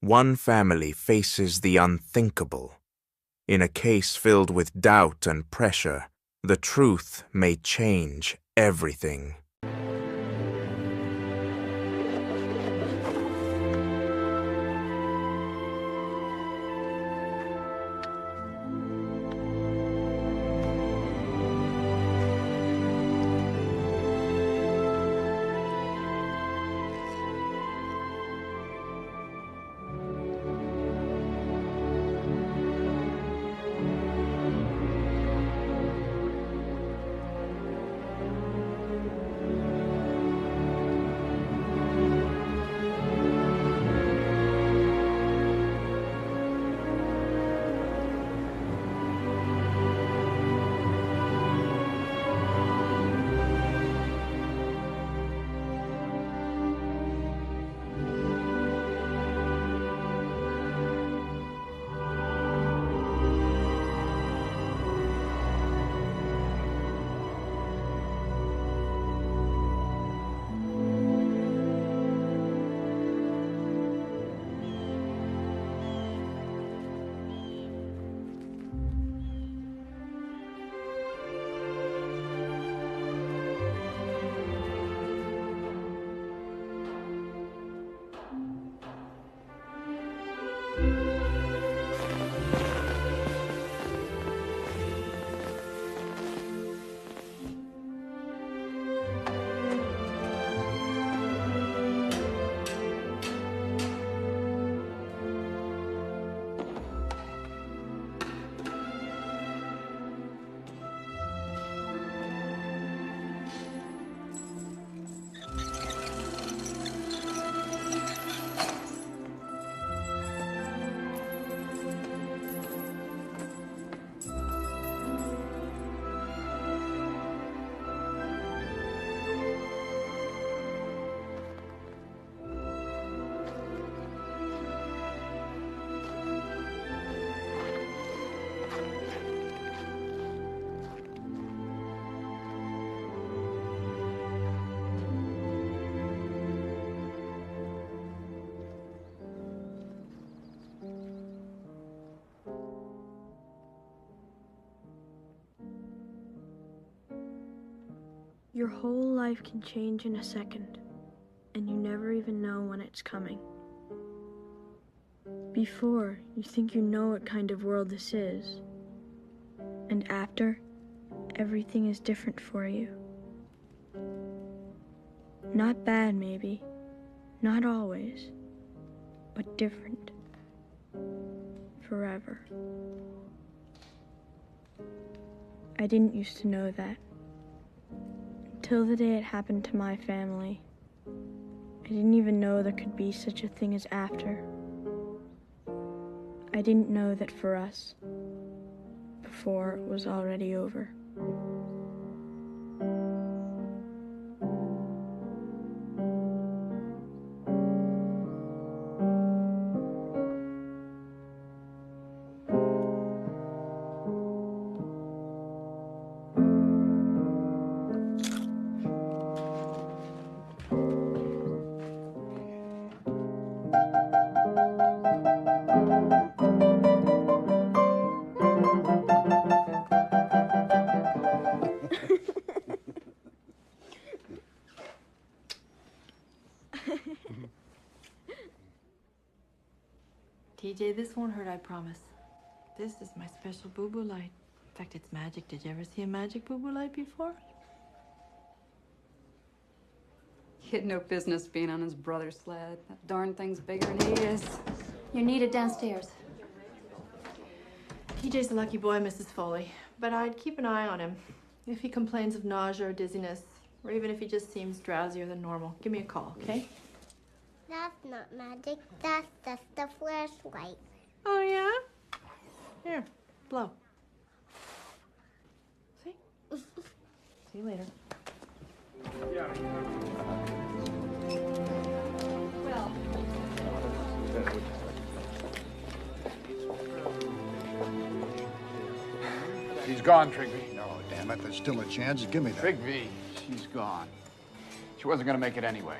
one family faces the unthinkable. In a case filled with doubt and pressure, the truth may change everything. Your whole life can change in a second, and you never even know when it's coming. Before, you think you know what kind of world this is, and after, everything is different for you. Not bad, maybe, not always, but different. Forever. I didn't used to know that. Until the day it happened to my family. I didn't even know there could be such a thing as after. I didn't know that for us, before it was already over. TJ, this won't hurt, I promise. This is my special boo-boo light. In fact, it's magic. Did you ever see a magic boo-boo light before? He had no business being on his brother's sled. That darn thing's bigger than he is. You're needed downstairs. TJ's a lucky boy, Mrs. Foley. But I'd keep an eye on him. If he complains of nausea or dizziness, or even if he just seems drowsier than normal, give me a call, okay? That's not magic. That's just a flashlight. Oh, yeah? Here, blow. See? See you later. Well, She's gone, Trigby. No, damn it, there's still a chance. Give me that. Trigby, she's gone. She wasn't gonna make it anyway.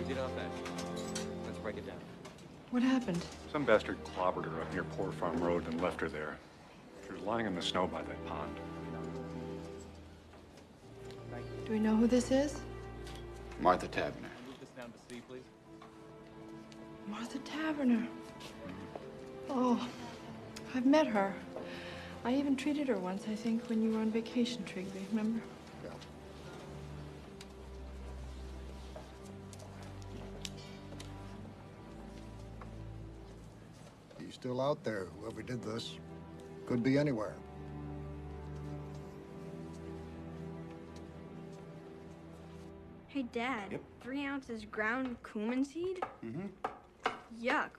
Easy enough, then. Let's break it down. What happened? Some bastard clobbered her up near Poor Farm Road and left her there. She was lying in the snow by that pond. Do we know who this is? Martha Taverner. Move this down to C, please. Martha Taverner. Oh, I've met her. I even treated her once, I think, when you were on vacation, Trigby, remember? Yeah. He's still out there, whoever did this. Could be anywhere. Hey, Dad. Yep. 3 ounces ground cumin seed? Yuck.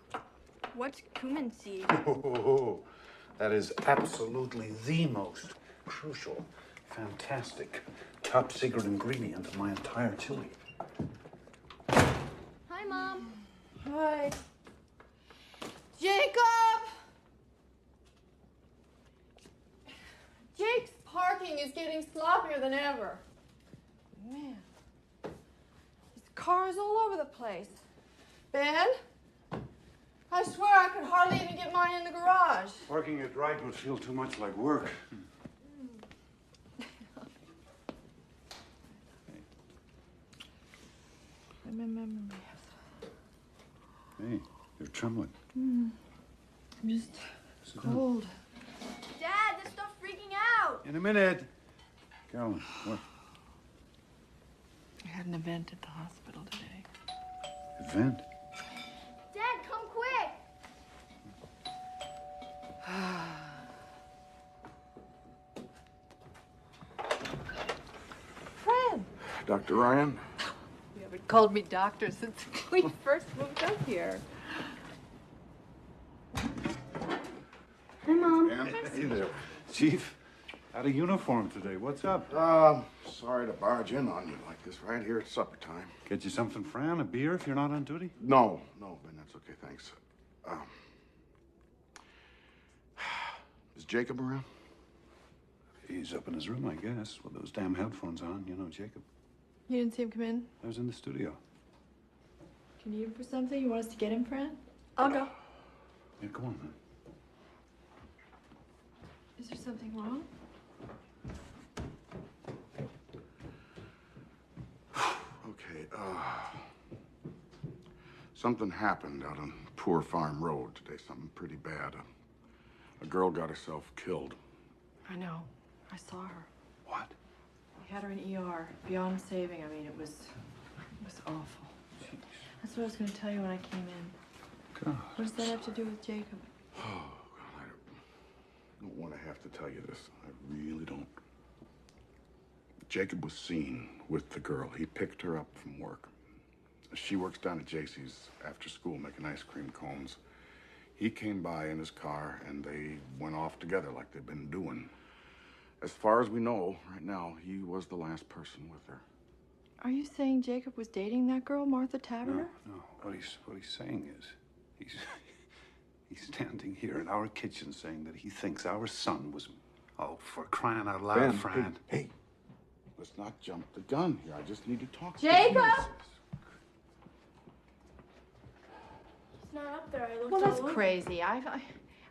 What's cumin seed? Oh, that is absolutely the most crucial, fantastic, top secret ingredient of my entire chili. Hi, Mom. Hi. Jacob! Jake's parking is getting sloppier than ever. Man. His car's all over the place. Ben? I swear I could hardly even get mine in the garage. Parking it right would feel too much like work. Hey, you're trembling. I'm just cold. Dad, this stuff's freaking out. In a minute. Carolyn, what? I had an event at the hospital today. Event? Dad, come quick. Fred! Dr. Ryan? You haven't called me doctor since we first moved up here. Hi, Mom. Hey there. Chief, out of uniform today. What's up? Sorry to barge in on you like this right here at supper time. Get you something, Fran? A beer if you're not on duty? No, Ben, that's okay, thanks. Is Jacob around? He's up in his room, I guess, with those damn headphones on. You know, Jacob. You didn't see him come in? I was in the studio. Do you need him for something? You want us to get him, Fran? I'll go. Yeah, go on, man. Is there something wrong? Okay, something happened out on Poor Farm Road today, something pretty bad. A girl got herself killed. I know. I saw her. What? We had her in ER. Beyond saving. I mean, it was awful. Jeez. That's what I was going to tell you when I came in. God. What does that have to do with Jacob? Oh, God, I don't want to have to tell you this. I really don't. Jacob was seen with the girl. He picked her up from work. She works down at JC's after school making ice cream cones. He came by in his car and they went off together like they've been doing. As far as we know, right now, he was the last person with her. Are you saying Jacob was dating that girl, Martha Taverner? No. What he's saying is, he's standing here in our kitchen saying that he thinks our son was, oh, for crying out loud, Ben, Fran. hey, let's not jump the gun here. I just need to talk to Jacob! you. He's not up there. I looked Well, that's all over. crazy.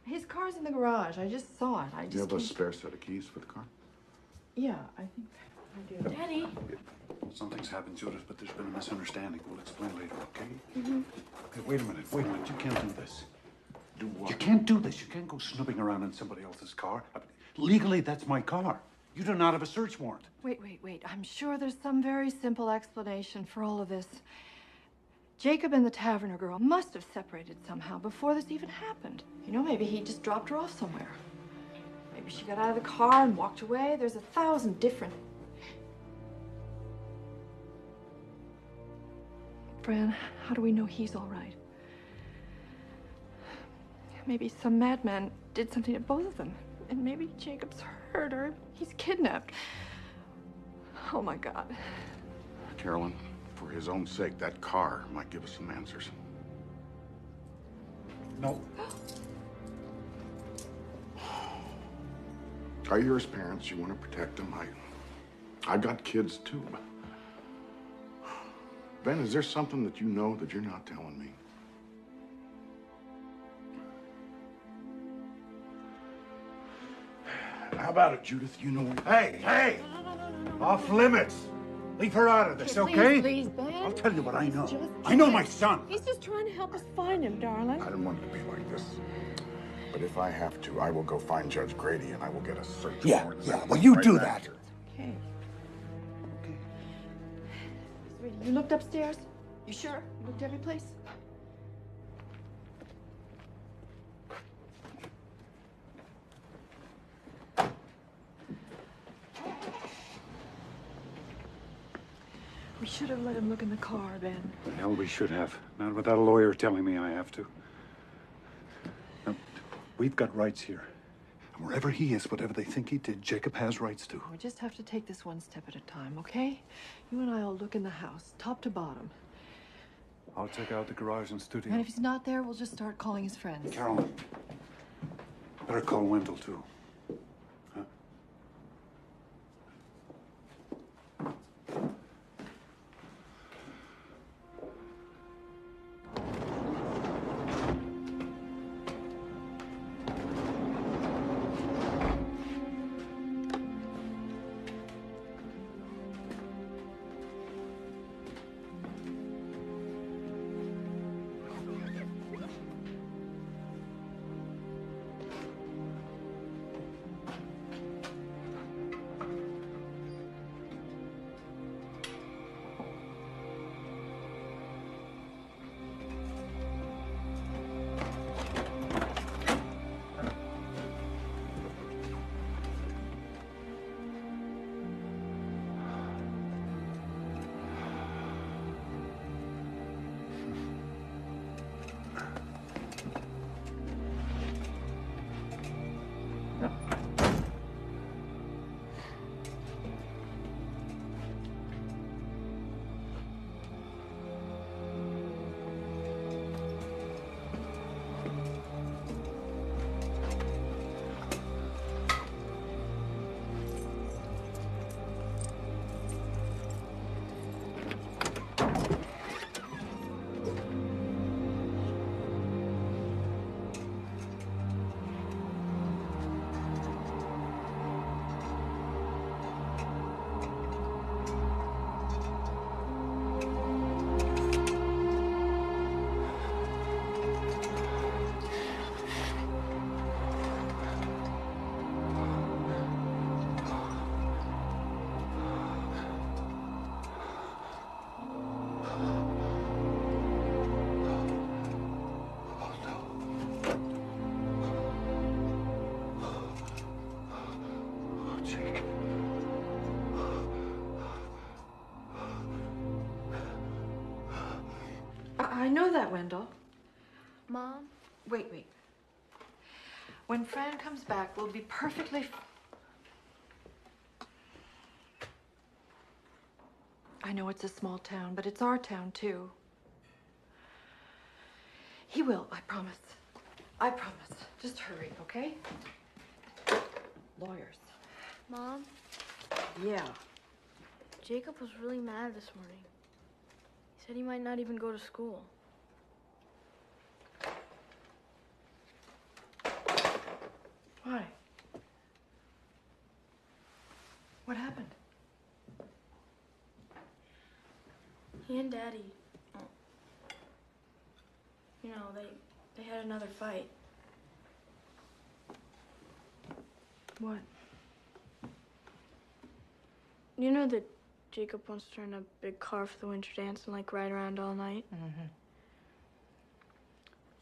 His car's in the garage. I just saw it. Do you have a spare set of keys for the car? Yeah, I think I do. Daddy. Something's happened, Judith, but there's been a misunderstanding. We'll explain later, okay? Okay, wait a minute. You can't do this. Do what? You can't do this. You can't go snooping around in somebody else's car. Legally, that's my car. You do not have a search warrant. Wait. I'm sure there's some very simple explanation for all of this. Jacob and the Taverner girl must have separated somehow before this even happened. You know, maybe he just dropped her off somewhere. Maybe she got out of the car and walked away. There's 1,000 different... Fran, how do we know he's all right? Maybe some madman did something to both of them. And maybe Jacob's hurt or he's kidnapped. Oh, my God. Carolyn, for his own sake, that car might give us some answers. No. Are you his parents? You want to protect them? I got kids too. Ben, is there something that you know that you're not telling me? How about it, Judith? You know... Hey, hey! Off limits! Leave her out of this, okay? Please, Ben. I'll tell you what I know. I know my son! He's just trying to help us find him, darling. I didn't want it to be like this. But if I have to, I will go find Judge Grady and I will get a search warrant. Yeah, well, you Right do back that. here. Okay. Sweetie, you looked upstairs? You sure? You looked every place? We should have let him look in the car, Ben. The hell we should have. Not without a lawyer telling me I have to. Now, we've got rights here. And wherever he is, whatever they think he did, Jacob has rights to. We just have to take this one step at a time, okay? You and I will look in the house, top to bottom. I'll check out the garage and studio. And if he's not there, we'll just start calling his friends. Carolyn, better call Wendell, too. Huh? I know that, Wendell. Mom? Wait. When Fran comes back, we'll be perfectly... I know it's a small town, but it's our town, too. He will, I promise. I promise. Just hurry, okay? Lawyers. Mom? Yeah. Jacob was really mad this morning. He said he might not even go to school. Why? What happened? He and Daddy, you know, they had another fight. What? You know that Jacob wants to rent a big car for the winter dance and, like, ride around all night? Mm-hmm.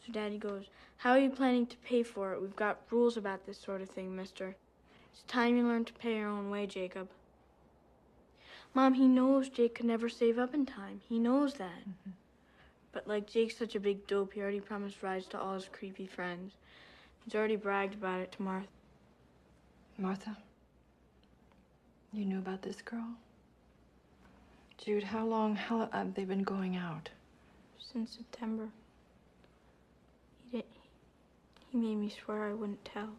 So Daddy goes, "How are you planning to pay for it? We've got rules about this sort of thing, mister. It's time you learn to pay your own way, Jacob." Mom, he knows Jake could never save up in time. He knows that. Mm-hmm. But, like, Jake's such a big dope, he already promised rides to all his creepy friends. He's already bragged about it to Martha. Martha? You knew about this girl? Jude, how long have they been going out? Since September. He made me swear I wouldn't tell.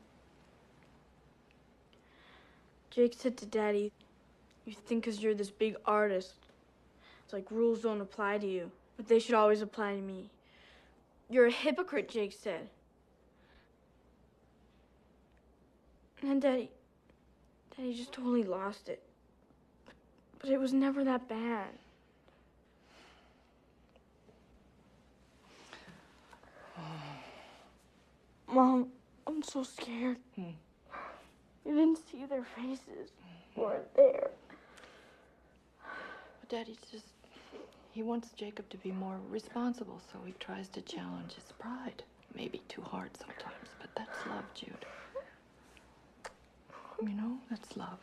Jake said to Daddy, "You think 'cause you're this big artist, It's like rules don't apply to you, but they should always apply to me. You're a hypocrite, Jake said. And Daddy just totally lost it. But it was never that bad. Mom, I'm so scared. You didn't see their faces. Weren't there. But Daddy's just... He wants Jacob to be more responsible, so he tries to challenge his pride. Maybe too hard sometimes, but that's love, Jude. You know, that's love.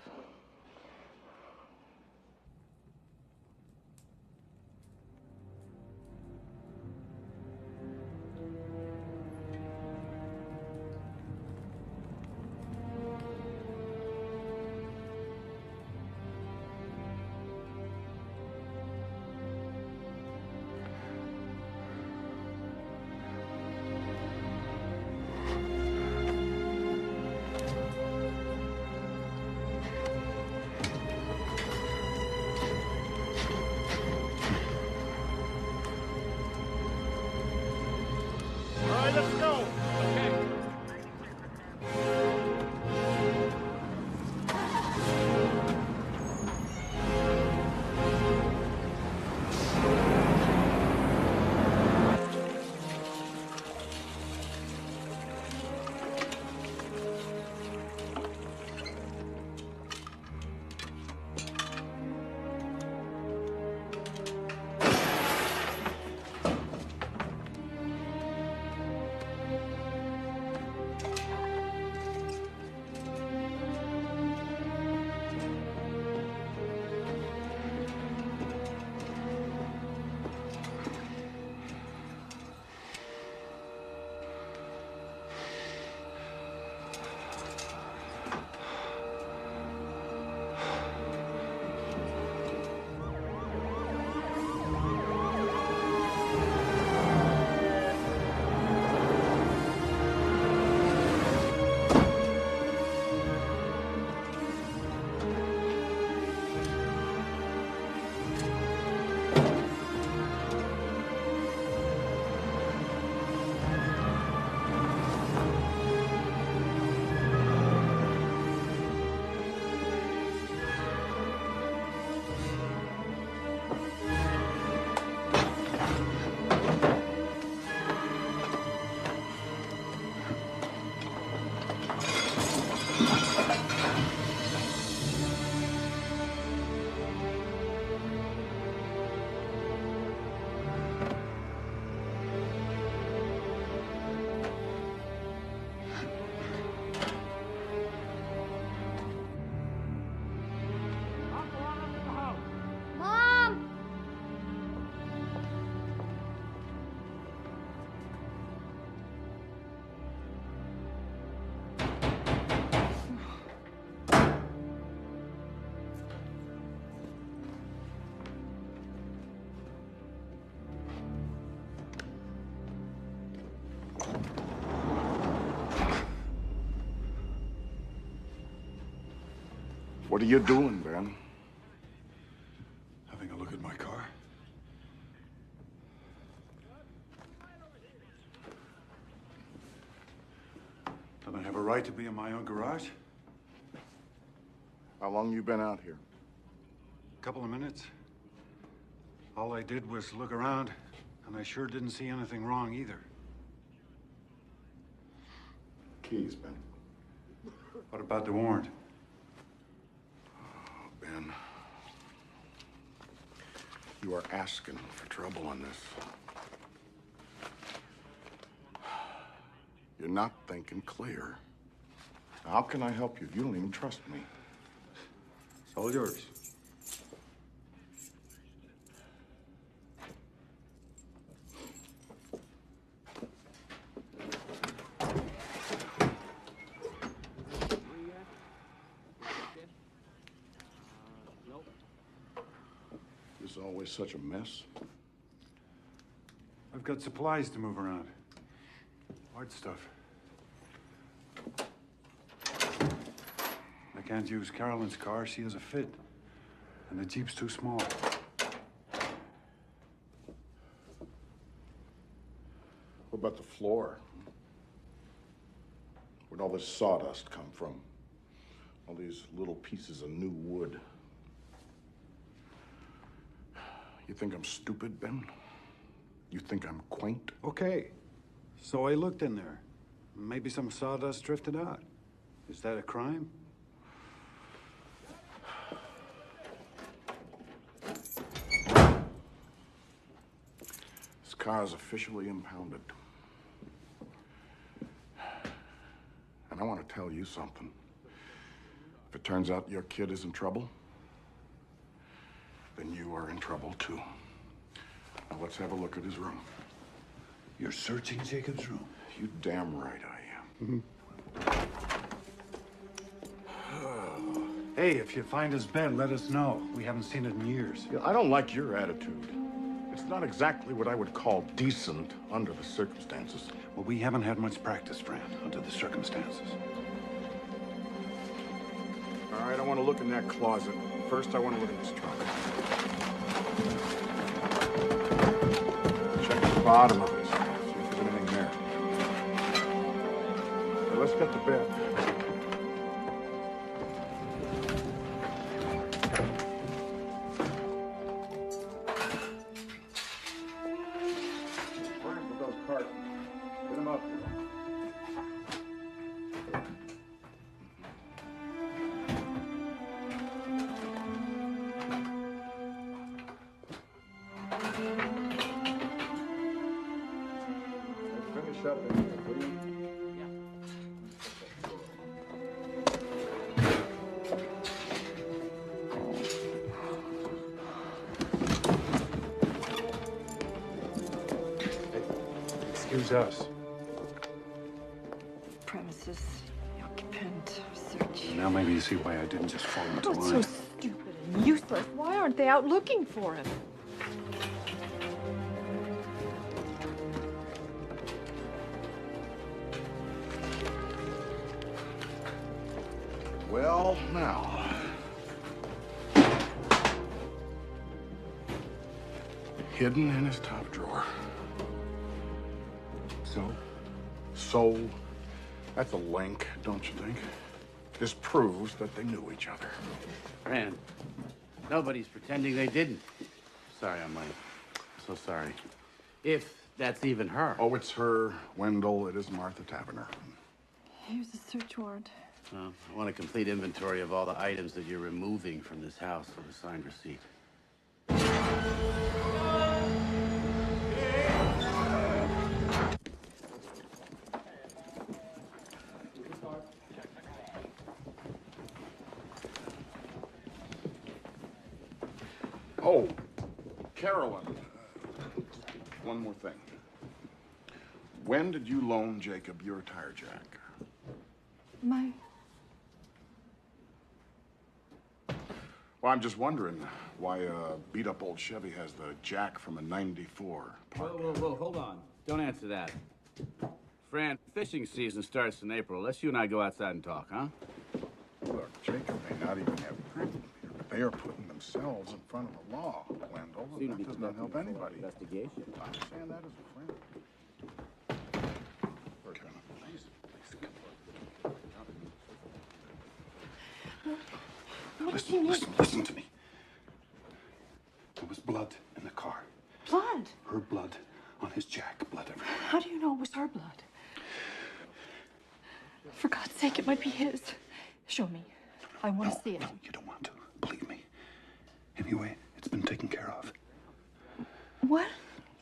What are you doing, Ben? Having a look at my car. Don't I have a right to be in my own garage? How long you been out here? A couple of minutes. All I did was look around, and I sure didn't see anything wrong either. Keys, Ben. What about the warrant? Ben, you are asking for trouble on this. You're not thinking clear. How can I help you? You don't even trust me. It's all yours. This is always such a mess. I've got supplies to move around. Hard stuff. I can't use Carolyn's car. She has a fit. And the Jeep's too small. about the floor? Where'd all this sawdust come from? All these little pieces of new wood. You think I'm stupid, Ben? You think I'm quaint? Okay. So I looked in there. Maybe some sawdust drifted out. Is that a crime? This car is officially impounded. And I want to tell you something. If it turns out your kid is in trouble, then you are in trouble too. Now let's have a look at his room. You're searching Jacob's room? You damn right I am. Hey, if you find his bed, let us know. We haven't seen it in years. Yeah, I don't like your attitude. It's not exactly what I would call decent under the circumstances. Well, we haven't had much practice, Fran, under the circumstances. All right, I want to look in that closet. First, I want to look at this trunk. Check the bottom of it. See if there's anything there. So let's get to bed. Excuse us. Premises, the occupant, search. Now maybe you see why I didn't just fall into That's line. so stupid and useless. Why aren't they out looking for him? Well, now. Hidden in his top drawer. So, that's a link, don't you think? This proves that they knew each other. Fran, nobody's pretending they didn't. Sorry I'm late. So sorry. If that's even her. Oh, it's her, Wendell. It is Martha Taverner. Here's a search warrant. Well, I want a complete inventory of all the items that you're removing from this house with a signed receipt. Oh, Carolyn. One more thing. When did you loan Jacob your tire jack? Well, I'm just wondering why a beat-up old Chevy has the jack from a '94 park. Whoa, hold on. Don't answer that. Fran, fishing season starts in April. Let's you and I go outside and talk, huh? Look, Jacob may not even have proof here, but they are putting themselves in front of the law, Wendell. And that does not help anybody. Investigation. I understand that as a friend. Listen to me. There was blood in the car. Blood? Her blood on his jack. Blood everywhere. How do you know it was her blood? For God's sake, it might be his. Show me. I want to see it. No, you don't want to. Believe me. Anyway, it's been taken care of. What?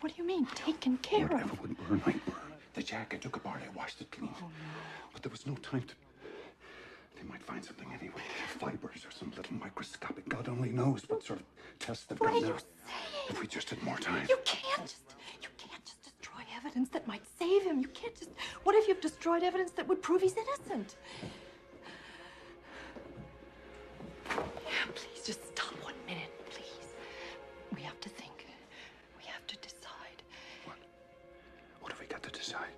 What do you mean, taken care of? Whatever would burn might burn. The jack, I took apart, I washed it clean. Oh, no. But there was no time to... They might find something anyway. Fibers or some little microscopic, God only knows what sort of test they've done now. What are you saying? If we just had more time. You can't just destroy evidence that might save him. You can't just... What if you've destroyed evidence that would prove he's innocent? Please, just stop 1 minute, please. We have to think. We have to decide. What have we got to decide?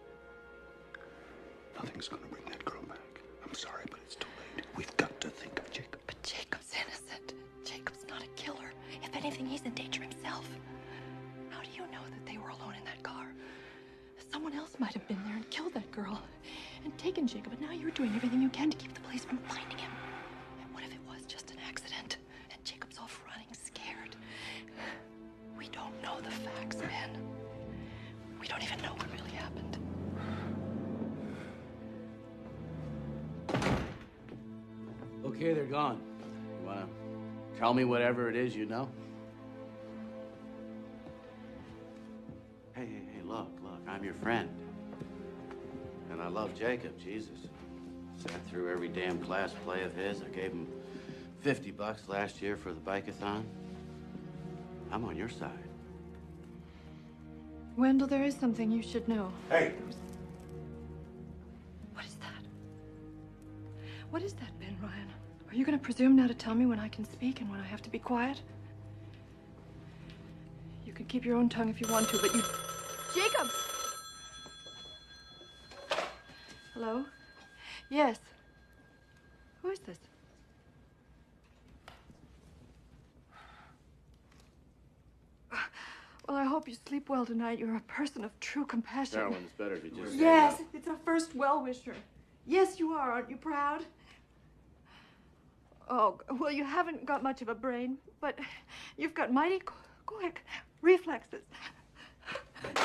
Nothing's gonna bring that girl back. I'm sorry, but it's too late. We've got to think of Jacob. But Jacob's innocent. Jacob's not a killer. If anything, he's in danger himself. How do you know that they were alone in that car? Someone else might have been there and killed that girl and taken Jacob, but now you're doing everything you can to keep the police from finding him. And what if it was just an accident and Jacob's off running scared? We don't know the facts, Ben. We don't even know what really happened. Okay, they're gone. You wanna tell me whatever it is you know? Hey, look, I'm your friend. And I love Jacob, Jesus. Sat through every damn class play of his. I gave him $50 last year for the bike-a-thon. I'm on your side. Wendell, there is something you should know. Hey! What is that? What is that, Ben Ryan? Are you going to presume now to tell me when I can speak and when I have to be quiet? You can keep your own tongue if you want to, but you... Jacob! Hello? Yes. Who is this? Well, I hope you sleep well tonight. You're a person of true compassion. Carolyn, it's better if you just... Yes, it's our first well-wisher. Yes, you are. Aren't you proud? Oh, well, you haven't got much of a brain, but you've got mighty quick reflexes. Okay,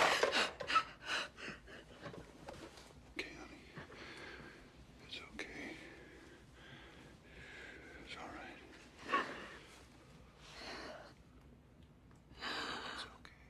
honey. It's okay. It's all right. It's okay.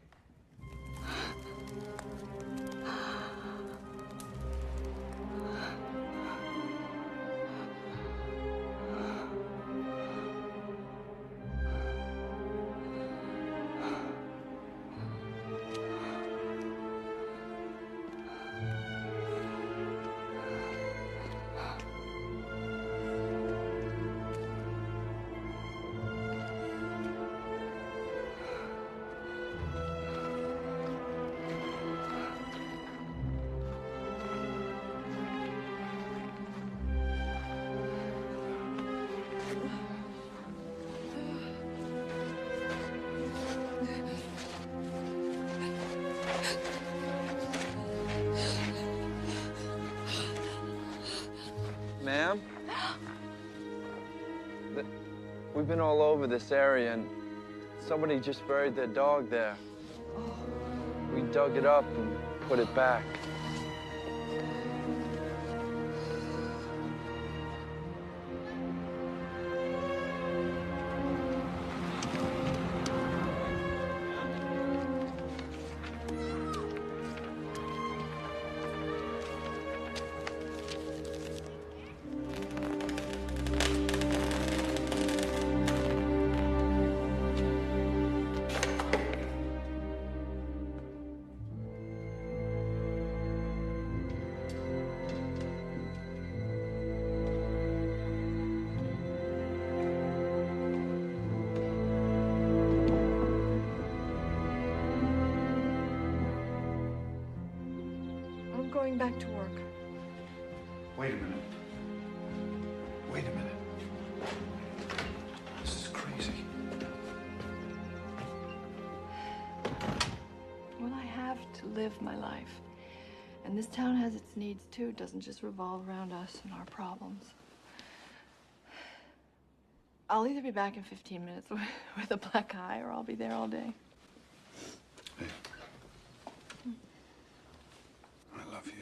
Ma'am? We've been all over this area, and somebody just buried their dog there. We dug it up and put it back. I'm going back to work. Wait a minute. Wait a minute. This is crazy. Well, I have to live my life. And this town has its needs, too. It doesn't just revolve around us and our problems. I'll either be back in 15 minutes with a black eye, or I'll be there all day. Hey. I love you.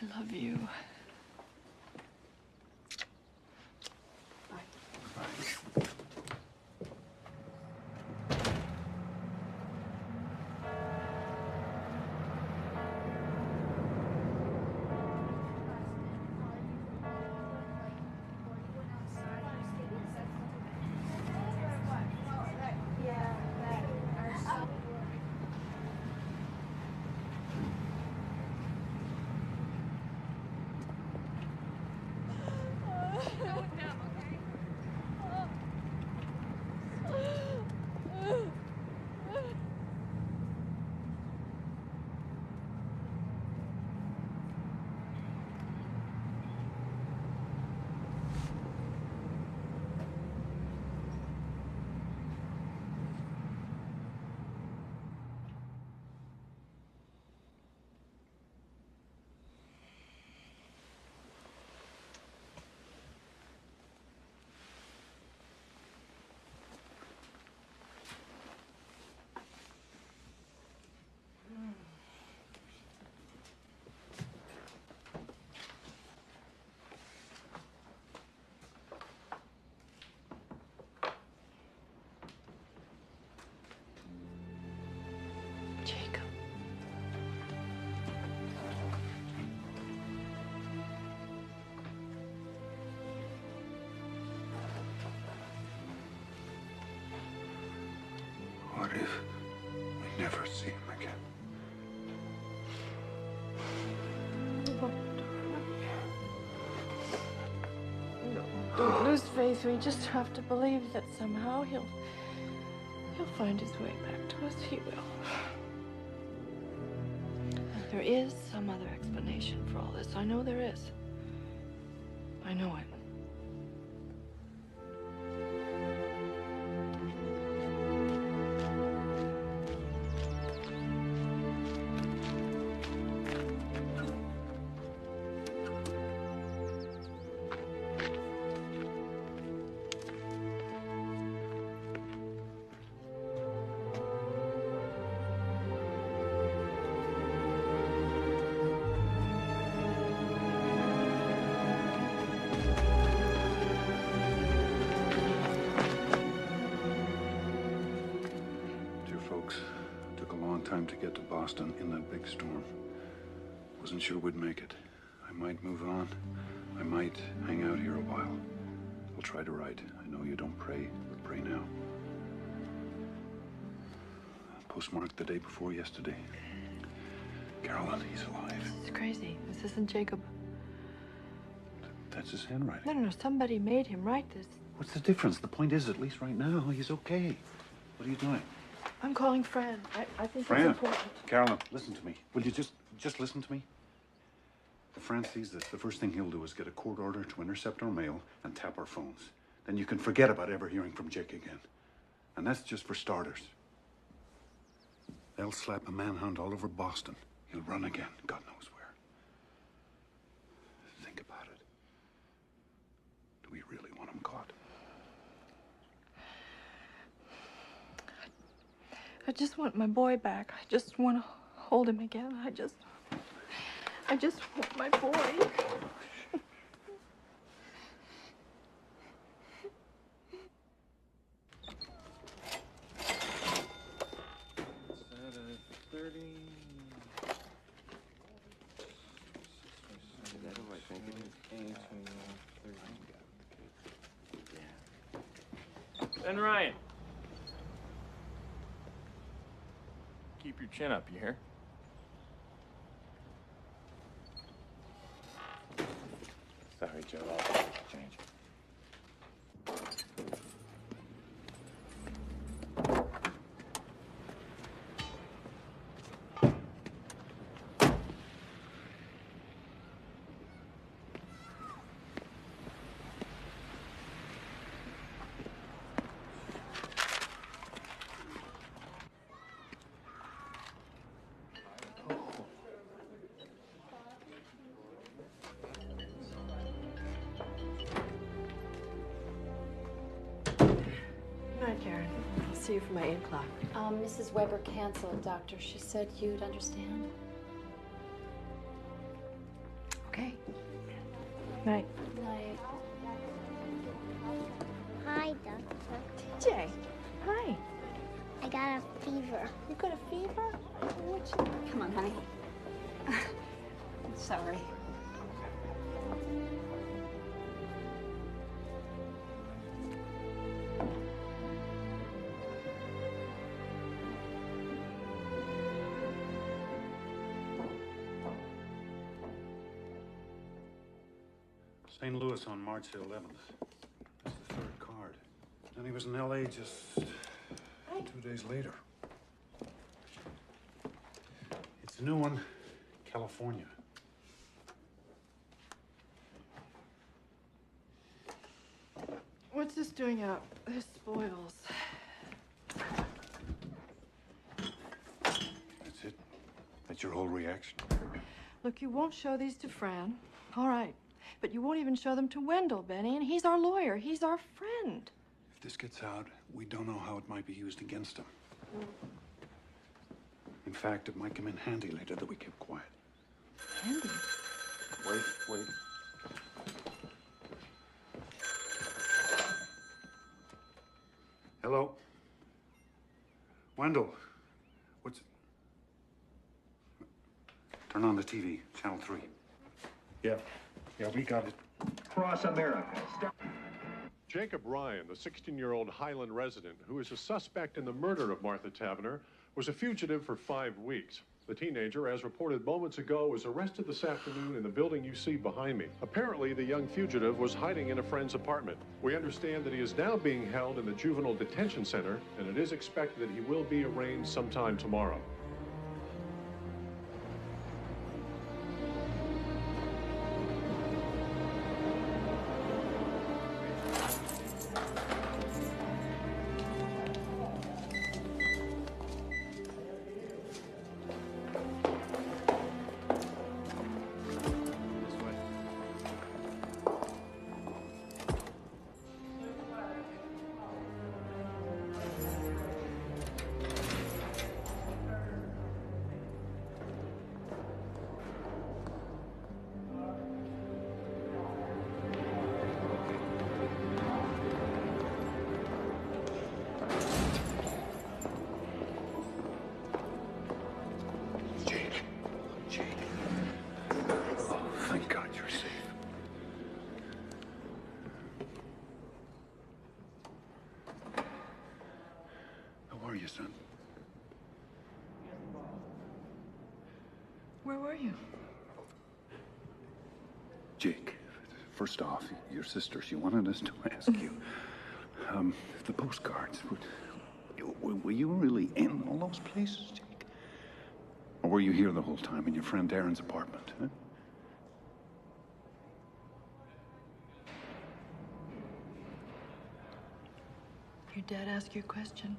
I love you. What if we never see him again? Don't lose faith. We just have to believe that somehow he'll find his way back to us. He will. There is some other explanation for all this. I know there is. I know it. Time to get to Boston in that big storm. Wasn't sure we'd make it. I might move on. I might hang out here a while. I'll try to write. I know you don't pray, but pray now. Postmarked the day before yesterday. Carolyn, he's alive. It's crazy. This isn't Jacob. That's his handwriting. No. Somebody made him write this. What's the difference? The point is, at least right now, he's okay. What are you doing? I'm calling Fran. I think Fran. it's important. Carolyn, listen to me. Will you just listen to me? If Fran sees this, the first thing he'll do is get a court order to intercept our mail and tap our phones. Then you can forget about ever hearing from Jake again. And that's just for starters. They'll slap a manhunt all over Boston. He'll run again, God knows where. Think about it. Do we really want him caught? I just want my boy back. I just want to hold him again. I just want my boy. Ben Ryan. Keep your chin up, you hear? Sorry, Joe. I'll take the change. Karen. I'll see you for my 8 o'clock. Mrs. Weber canceled, Doctor. She said you'd understand. Okay. Night. Night. Hi, Doctor. TJ. Hi. I got a fever. You got a fever? Come on, honey. I'm sorry. St. Louis on March 11th. That's the 3rd card. Then he was in L.A. just 2 days later. It's a new one, California. What's this doing up? This spoils. That's it? That's your whole reaction? Look, you won't show these to Fran. All right. But you won't even show them to Wendell, Benny, and he's our lawyer. He's our friend. If this gets out, we don't know how it might be used against him. In fact, it might come in handy later that we keep quiet. Handy? Wait. Hello? Wendell, what's... Turn on the TV, channel 3. Yeah, we got it. Across America. Jacob Ryan, the 16-year-old Highland resident who is a suspect in the murder of Martha Tavener, was a fugitive for 5 weeks. The teenager, as reported moments ago, was arrested this afternoon in the building you see behind me. Apparently, the young fugitive was hiding in a friend's apartment. We understand that he is now being held in the juvenile detention center, and it is expected that he will be arraigned sometime tomorrow. Son. Where were you? Jake, first off, your sister, she wanted us to ask you, the postcards, were you really in all those places, Jake? Or were you here the whole time in your friend Darren's apartment, huh? Your dad asked you a question.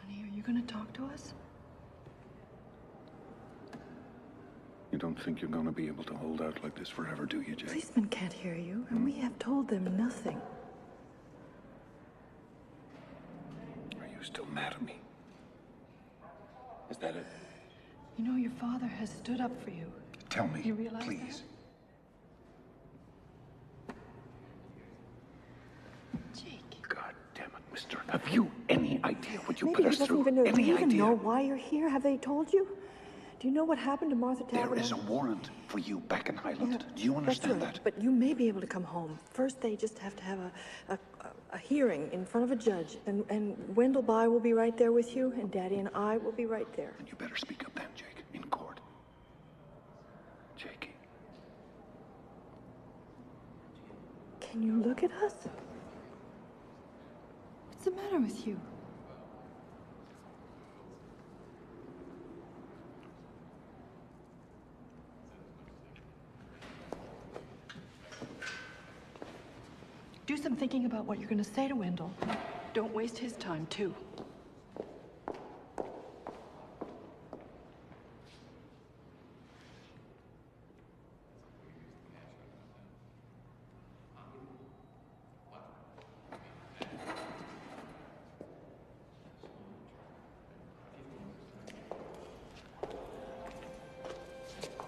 Honey, are you gonna talk to us? You don't think you're gonna be able to hold out like this forever, do you, Jake? Policemen can't hear you, and we have told them nothing. Are you still mad at me? Is that it? You know, your father has stood up for you. Tell me, You realize please. God damn it, mister. Have you any idea what you Maybe put he us doesn't through? even know. Do Any you even idea? know why you're here? Have they told you? Do you know what happened to Martha Tavener? There is a warrant for you back in Highland. Do you understand That's right, that? but you may be able to come home. First, they just have to have a hearing in front of a judge, and Wendell By will be right there with you, and Daddy and I will be right there. And you better speak up then, Jake, in court. Jakey. Can you look at us? What's the matter with you? Do some thinking about what you're going to say to Wendell. Don't waste his time, too.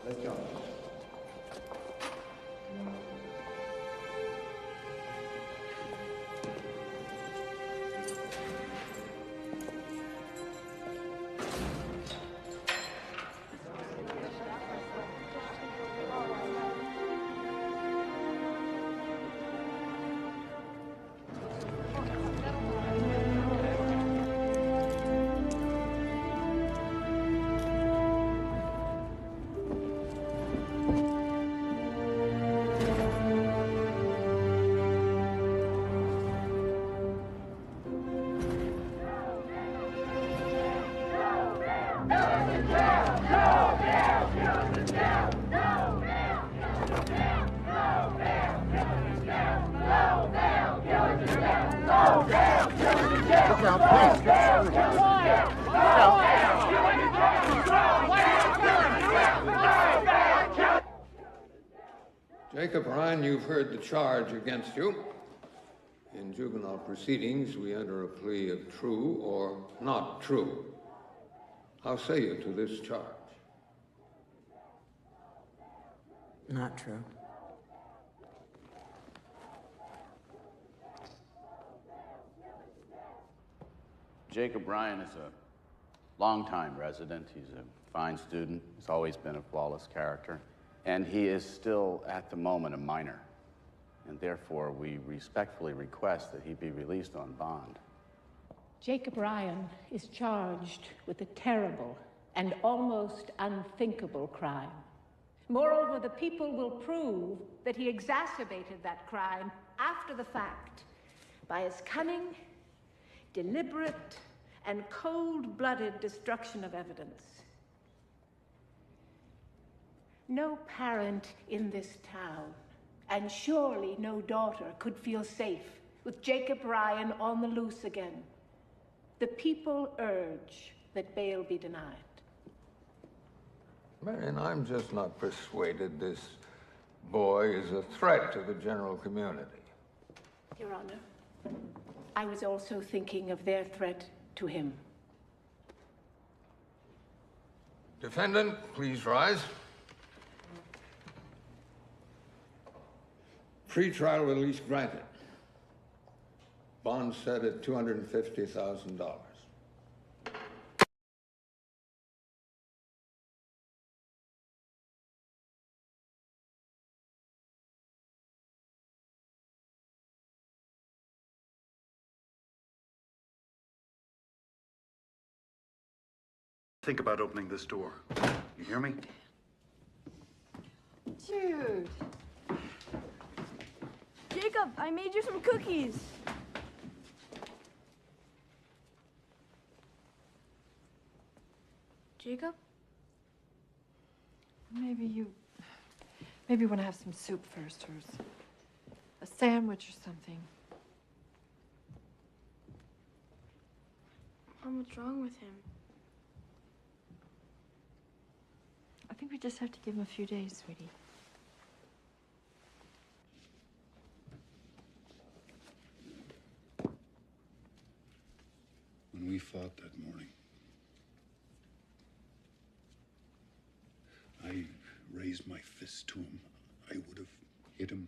Let's go. Jacob Ryan, you've heard the charge against you. In juvenile proceedings, we enter a plea of true or not true. How say you to this charge? Not true. Jacob Ryan is a longtime resident. He's a fine student. He's always been a flawless character. And he is still, at the moment, a minor. and therefore we respectfully request that he be released on bond. Jacob Ryan is charged with a terrible and almost unthinkable crime. Moreover, the people will prove that he exacerbated that crime after the fact by his cunning, deliberate, and cold-blooded destruction of evidence. No parent in this town, and surely no daughter, could feel safe with Jacob Ryan on the loose again. The people urge that bail be denied. Marion, I'm just not persuaded this boy is a threat to the general community. Your Honor, I was also thinking of their threat to him. Defendant, please rise. Pre-trial release granted. Bond set at $250,000. Think about opening this door. You hear me? Jude. Jacob, I made you some cookies. Jacob? Maybe you want to have some soup first, or a sandwich or something. Mom, what's wrong with him? I think we just have to give him a few days, sweetie. When we fought that morning, I raised my fist to him. I would have hit him.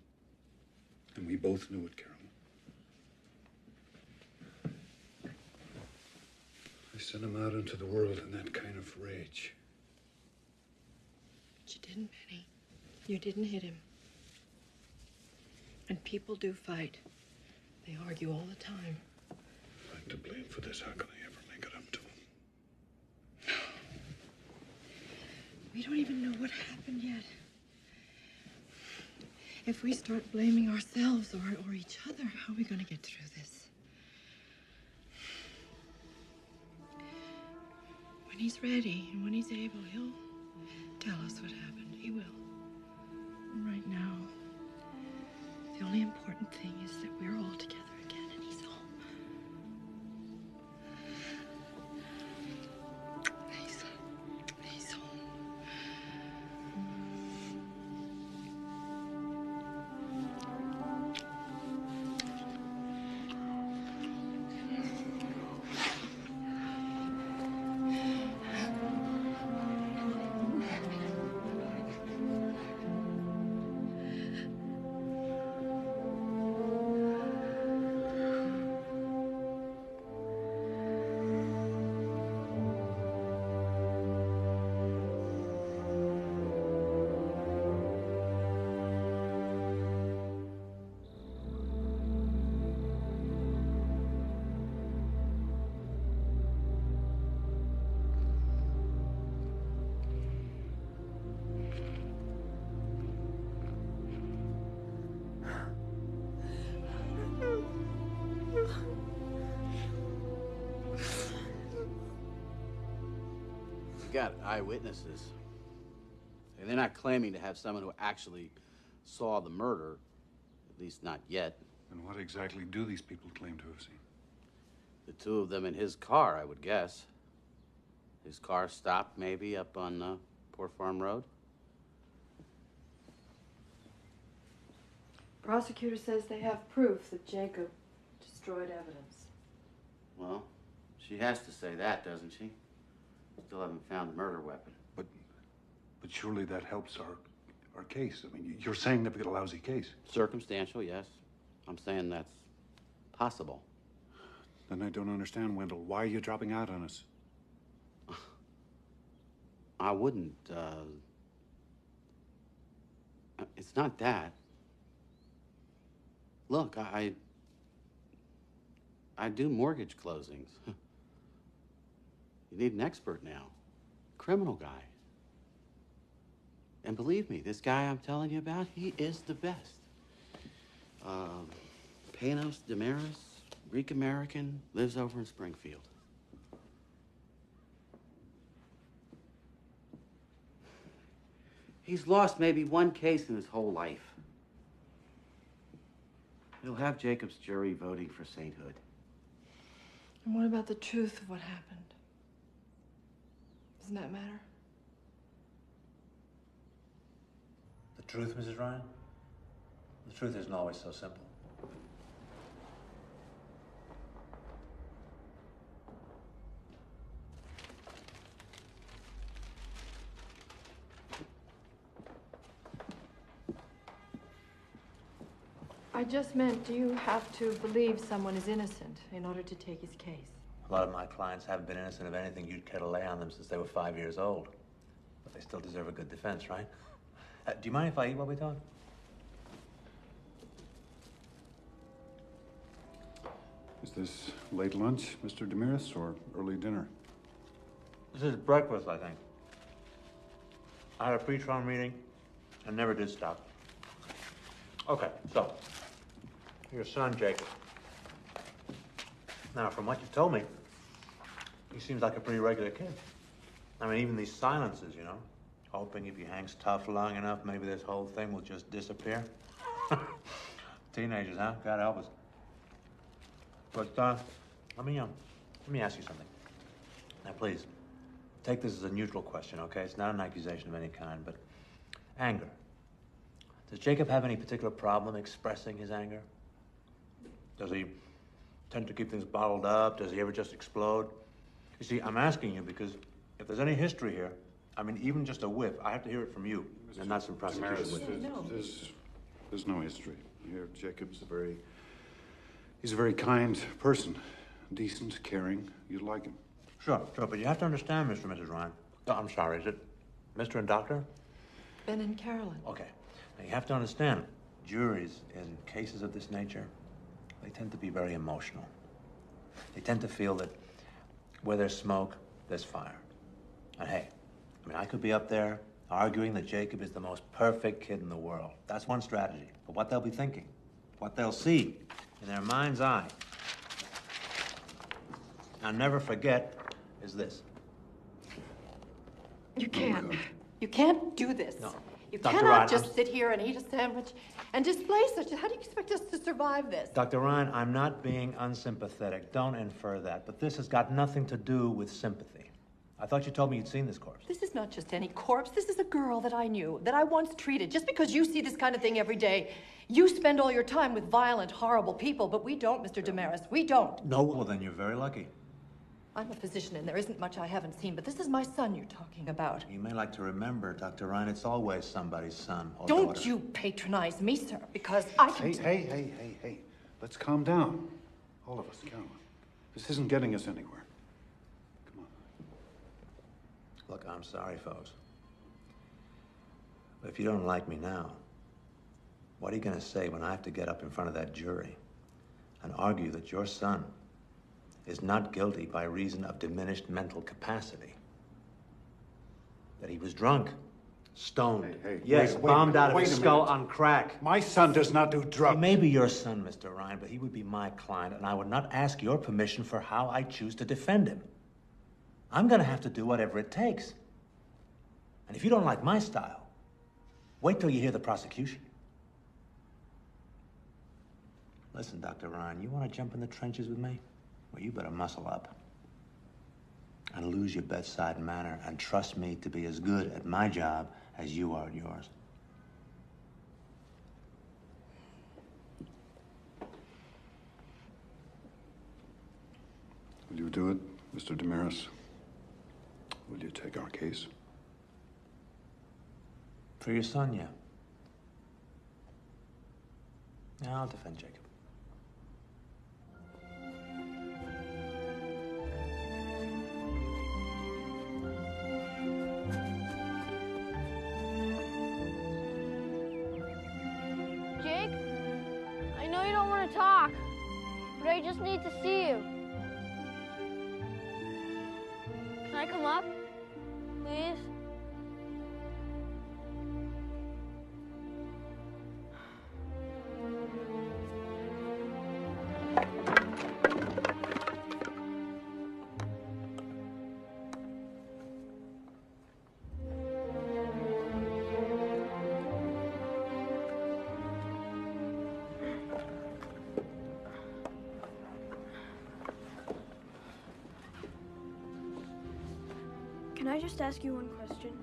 And we both knew it, Carolyn. I sent him out into the world in that kind of rage. But you didn't, Penny. You didn't hit him. And people do fight. They argue all the time. I'm to blame for this. How can I ever make it up to him? We don't even know what happened yet. If we start blaming ourselves or each other, how are we going to get through this? When he's ready and when he's able, he'll tell us what happened. He will. And right now, the only important thing is that we're all together again and he's home. He's home. You got eyewitnesses. And they're not claiming to have someone who actually saw the murder, at least not yet. And what exactly do these people claim to have seen? The two of them in his car, I would guess. His car stopped maybe up on Poor Farm Road. Prosecutor says they have proof that Jacob destroyed evidence. Well, she has to say that, doesn't she? Still haven't found the murder weapon. But surely that helps our case. I mean, you're saying they've got a lousy case. Circumstantial, yes. I'm saying that's possible. Then I don't understand, Wendell. Why are you dropping out on us? I wouldn't, it's not that. Look, I do mortgage closings. You need an expert now. Criminal guy. And believe me, this guy I'm telling you about, he is the best. Panos Damaris, Greek American, lives over in Springfield. He's lost maybe one case in his whole life. He'll have Jacob's jury voting for sainthood. And what about the truth of what happened? Doesn't that matter? The truth, Mrs. Ryan? The truth isn't always so simple. I just meant, do you have to believe someone is innocent in order to take his case? A lot of my clients haven't been innocent of anything you'd care to lay on them since they were 5 years old. But they still deserve a good defense, right? Do you mind if I eat while we talk? Is this late lunch, Mr. Damaris, or early dinner? This is breakfast, I think. I had a pre-trial meeting and never did stop. Okay, so, your son, Jacob. Now, from what you've told me, he seems like a pretty regular kid. I mean, even these silences, you know, hoping if he hangs tough long enough, maybe this whole thing will just disappear. Teenagers, huh? God help us. But, let me ask you something. Now, please, take this as a neutral question, okay? It's not an accusation of any kind, but anger. Does Jacob have any particular problem expressing his anger? Does he tend to keep things bottled up? Does he ever just explode? You see, I'm asking you because if there's any history here, I mean, even just a whiff, I have to hear it from you, and not some prosecution witness. There's no history here. Jacob's he's a very kind person, decent, caring. You'd like him. Sure, but you have to understand, Mr. and Mrs. Ryan. Oh, I'm sorry, is it Mr. and Doctor? Ben and Carolyn. Okay. Now, you have to understand, juries in cases of this nature, they tend to be very emotional. They tend to feel that where there's smoke, there's fire. And hey, I mean, I could be up there arguing that Jacob is the most perfect kid in the world. That's one strategy. But what they'll be thinking, what they'll see in their mind's eye, I'll never forget, is this. You can't. You can't do this. No. You Dr. cannot Ryan, just sit here and eat a sandwich and display such. How do you expect us to survive this? Dr. Ryan, I'm not being unsympathetic. Don't infer that. But this has got nothing to do with sympathy. I thought you told me you'd seen this corpse. This is not just any corpse. This is a girl that I knew, that I once treated. Just because you see this kind of thing every day, you spend all your time with violent, horrible people, but we don't, Mr. Damaris. We don't. No, well, then you're very lucky. I'm a physician, and there isn't much I haven't seen, but this is my son you're talking about. You may like to remember, Dr. Ryan, it's always somebody's son or Don't daughter. you patronize me, sir, because I can... Hey. Let's calm down. All of us, Carolyn. This isn't getting us anywhere. Come on. Look, I'm sorry, folks. But if you don't like me now, what are you going to say when I have to get up in front of that jury and argue that your son is not guilty by reason of diminished mental capacity? That he was drunk, stoned, yes, bombed out of his skull on crack. My son does not do drugs. He may be your son, Mr. Ryan, but he would be my client, and I would not ask your permission for how I choose to defend him. I'm going to have to do whatever it takes. And if you don't like my style, wait till you hear the prosecution. Listen, Dr. Ryan, you want to jump in the trenches with me? Well, you better muscle up and lose your bedside manner and trust me to be as good at my job as you are at yours. Will you do it, Mr. Damaris? Will you take our case? For your son, yeah. Yeah, I'll defend Jacob. Jake, I know you don't But I just need to see you. Can I come up? Please? Can I just ask you one question?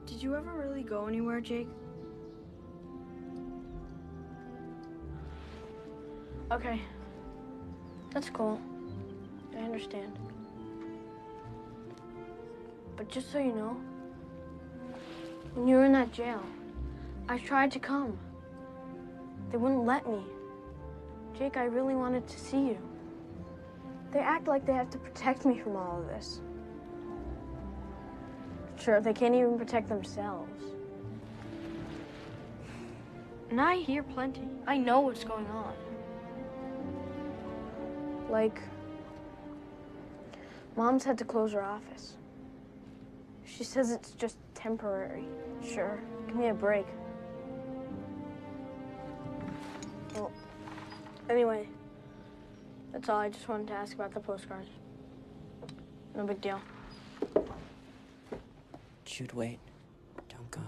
Did you ever really go anywhere, Jake? Okay. That's cool. I understand. But just so you know, when you were in that jail, I tried to come. They wouldn't let me. Jake, I really wanted to see you. They act like they have to protect me from all of this. Sure, they can't even protect themselves. And I hear plenty. I know what's going on. Like, Mom's had to close her office. She says it's just temporary. Sure, give me a break. Well, anyway, that's all. I just wanted to ask about the postcards. No big deal. Jude, wait. Don't go.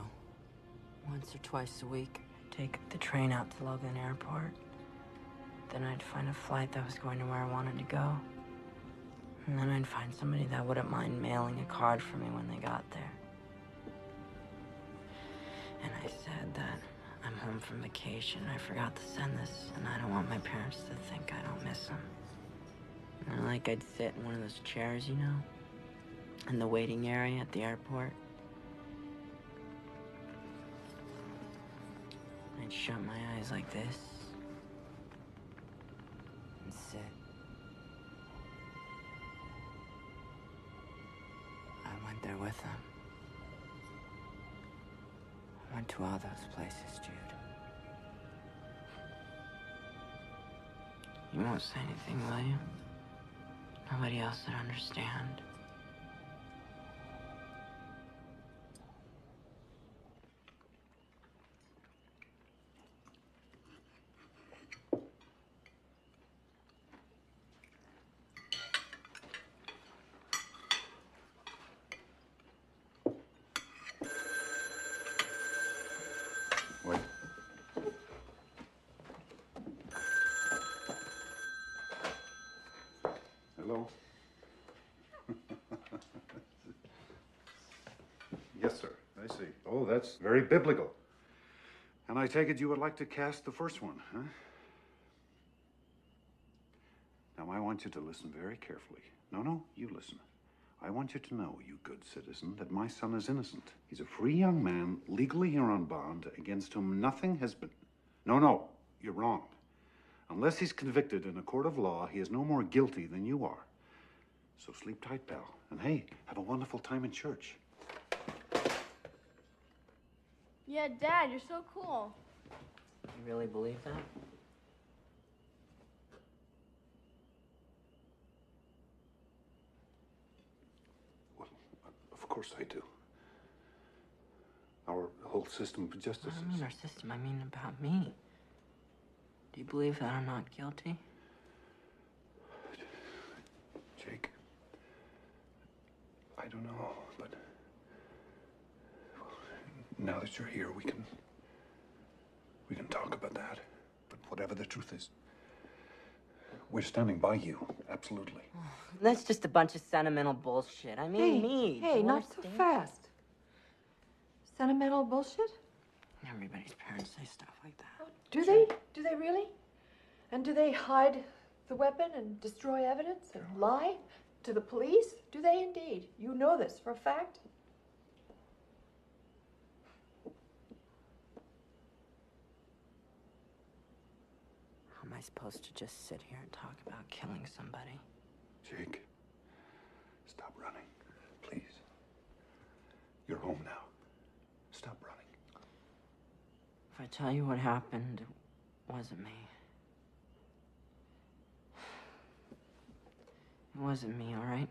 Once or twice a week, I'd take the train out to Logan Airport. Then I'd find a flight that was going to where I wanted to go. And then I'd find somebody that wouldn't mind mailing a card for me when they got there. And I said that I'm home from vacation. I forgot to send this, and I don't want my parents to think I don't miss them. And like I'd sit in one of those chairs, you know, in the waiting area at the airport. I'd shut my eyes like this and sit. I went there with them. I went to all those places, Jude. You won't say anything, will you? Nobody else would understand. Wait. Hello? Yes, sir. I see. Oh, that's very biblical. And I take it you would like to cast the first one, huh? Now, I want you to listen very carefully. No, you listen. I want you to know, you good citizen, that my son is innocent. He's a free young man, legally here on bond, against whom nothing has been... No, you're wrong. Unless he's convicted in a court of law, he is no more guilty than you are. So sleep tight, pal. And hey, have a wonderful time in church. Yeah, Dad, you're so cool. You really believe that? Of course I do. Our whole system of justice I don't mean our system, I mean about me. Do you believe that I'm not guilty? Jake, I don't know, but now that you're here, we can talk about that. But whatever the truth is, we're standing by you, absolutely. That's just a bunch of sentimental bullshit. I mean, me. Hey, do you not so understand? fast. Sentimental bullshit? Everybody's parents say stuff like that. Do they? Do they really? And do they hide the weapon and destroy evidence and lie to the police? Do they indeed? You know this for a fact? How am I supposed to just sit here and talk about killing somebody? Jake, stop running, please. You're home now. Stop running. If I tell you what happened, it wasn't me. It wasn't me, all right?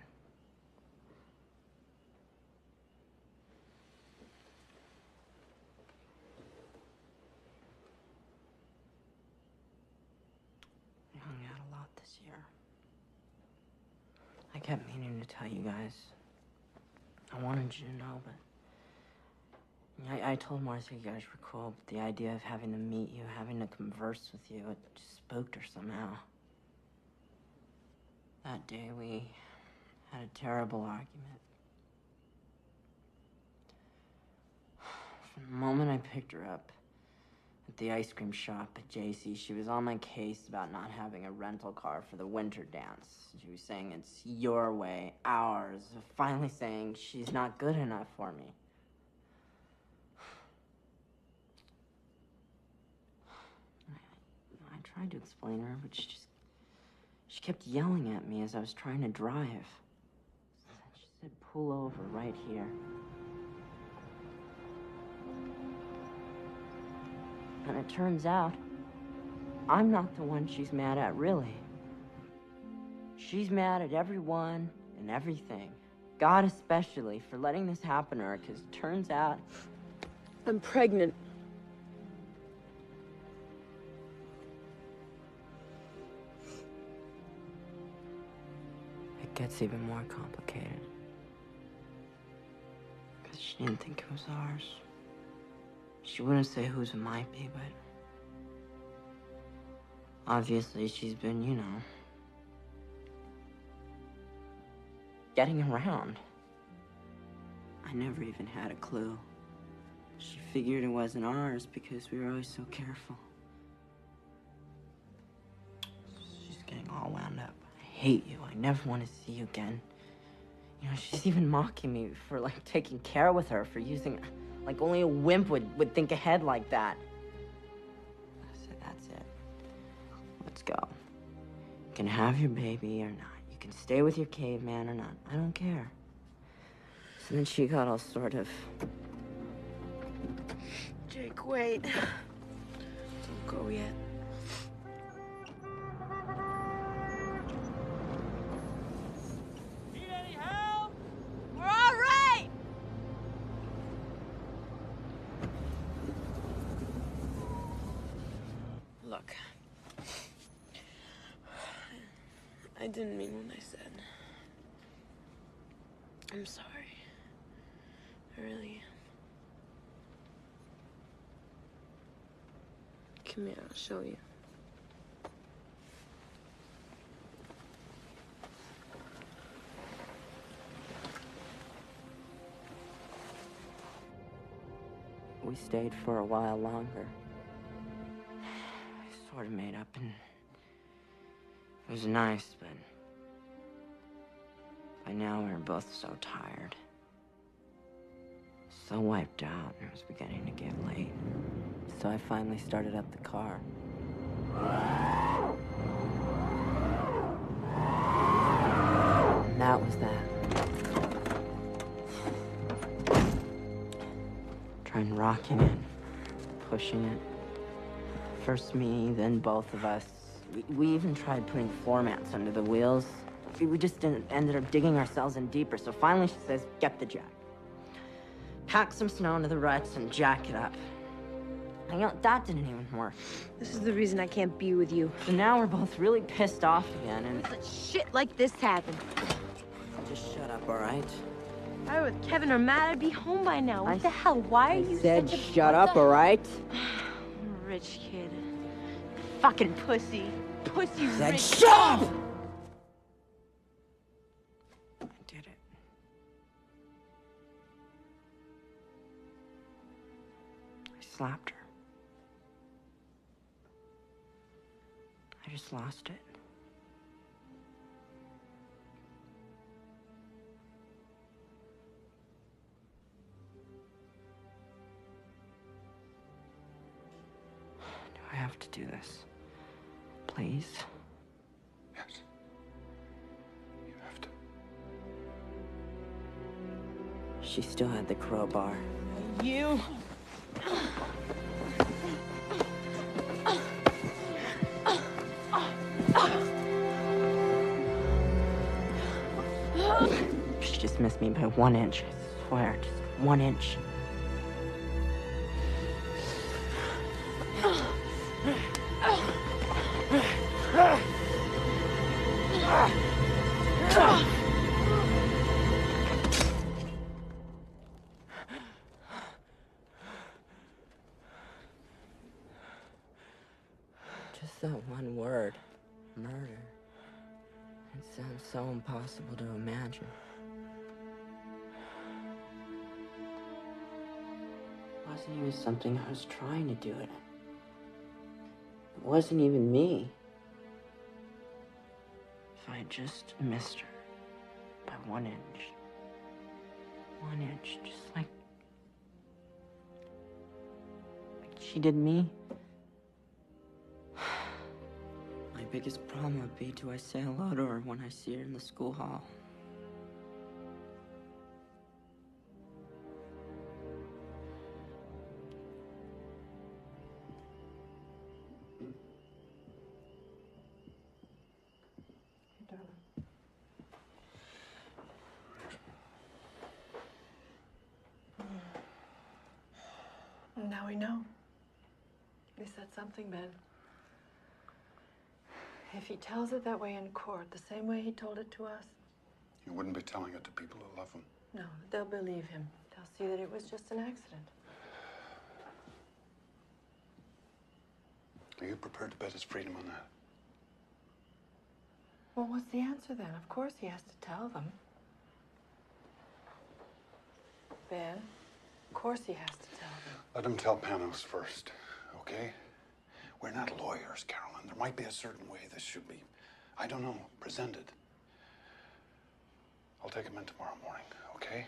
I hung out a lot this year. I kept meaning to tell you guys. I wanted you to know, but I told Martha you guys were cool, but the idea of having to meet you, having to converse with you, it just spooked her somehow. That day, we had a terrible argument. From the moment I picked her up at the ice cream shop at JC, she was on my case about not having a rental car for the winter dance. She was saying it's your way, ours, finally saying she's not good enough for me. I tried to explain her, but she kept yelling at me as I was trying to drive. She said, pull over right here. And it turns out, I'm not the one she's mad at, really. She's mad at everyone and everything. God especially for letting this happen to her, because it turns out I'm pregnant. It gets even more complicated. Because she didn't think it was ours. She wouldn't say whose it might be, but obviously she's been, you know, getting around. I never even had a clue. She figured it wasn't ours because we were always so careful. She's getting all wound up. I hate you. I never want to see you again. You know, she's even mocking me for, like, taking care with her, for using... Like, only a wimp would think ahead like that. I said, that's it. Let's go. You can have your baby or not. You can stay with your caveman or not. I don't care. So then she got all sort of... Jake, wait. Don't go yet. Need any help? We're all right! Look. I didn't mean what I said. I'm sorry. I really am. Come here, I'll show you. We stayed for a while longer. I sort of made up, and it was nice, but by now we were both so tired. So wiped out, and it was beginning to get late. So I finally started up the car. And that was that. Trying rocking it, pushing it. First me, then both of us. We even tried putting floor mats under the wheels. We just ended up digging ourselves in deeper. So finally she says, get the jack. Pack some snow into the ruts and jack it up. And, you know, that didn't even work. This is the reason I can't be with you. So now we're both really pissed off again, and... Let shit like this happen. Just shut up, all right? If I were with Kevin or Matt, I'd be home by now. What the hell? Why are you said such a... shut up, all right? I'm a rich kid. Fucking pussy. Pussy Said rich. shut up! I did it. I slapped her. I just lost it. Do I have to do this? Please? Yes. You have to. She still had the crowbar. You... She just missed me by 1 inch. I swear, just 1 inch. Just that one word, murder. It sounds so impossible to imagine. It wasn't even something I was trying to do it. It wasn't even me. If I had just missed her by 1 inch. 1 inch, just like she did me. My biggest problem would be, do I say hello to her when I see her in the school hall? Now we know. He said something, Ben. If he tells it that way in court, the same way he told it to us, You wouldn't be telling it to people who love him. no, they'll believe him. They'll see that it was just an accident. Are you prepared to bet his freedom on that? Well, what's the answer then? Of course he has to tell them. Ben, of course he has to tell them. Let him tell Panos first, okay? We're not lawyers, Carolyn. There might be a certain way this should be, I don't know, presented. I'll take him in tomorrow morning, okay?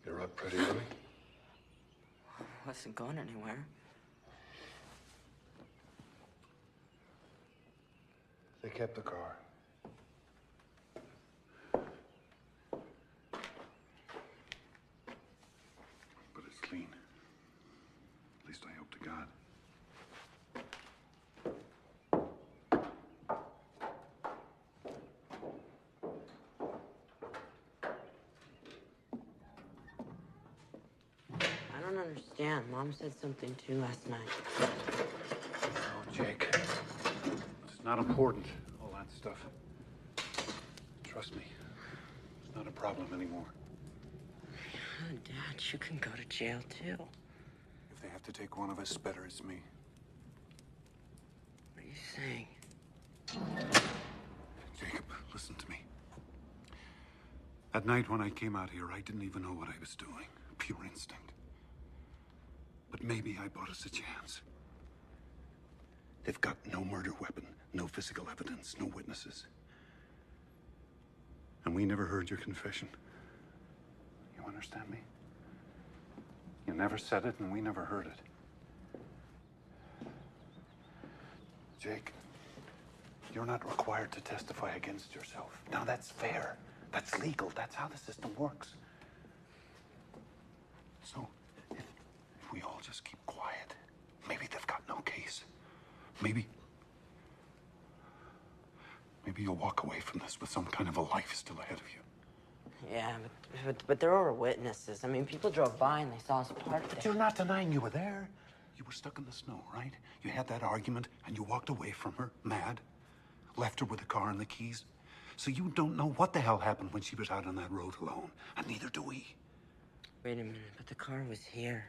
You're up pretty early. I wasn't going anywhere. They kept the car. But it's clean. At least I hope to God. I don't understand. Mom said something too last night. Oh, Jake. It's not important, all that stuff. Trust me. It's not a problem anymore. Oh, Dad, you can go to jail too. If they have to take one of us, better it's me. What are you saying? Jacob, listen to me. That night when I came out here, I didn't even know what I was doing. Pure instinct. But maybe I bought us a chance. They've got no murder weapon, no physical evidence, no witnesses. And we never heard your confession. You understand me? You never said it, and we never heard it. Jake, you're not required to testify against yourself. Now, that's fair. That's legal. That's how the system works. So, if we all just keep quiet, maybe they've got no case. Maybe you'll walk away from this with some kind of a life still ahead of you. Yeah, but there were witnesses. I mean, people drove by and they saw us parked there. But you're not denying you were there. You were stuck in the snow, right? You had that argument and you walked away from her, mad. Left her with the car and the keys. So you don't know what the hell happened when she was out on that road alone. And neither do we. Wait a minute, but the car was here.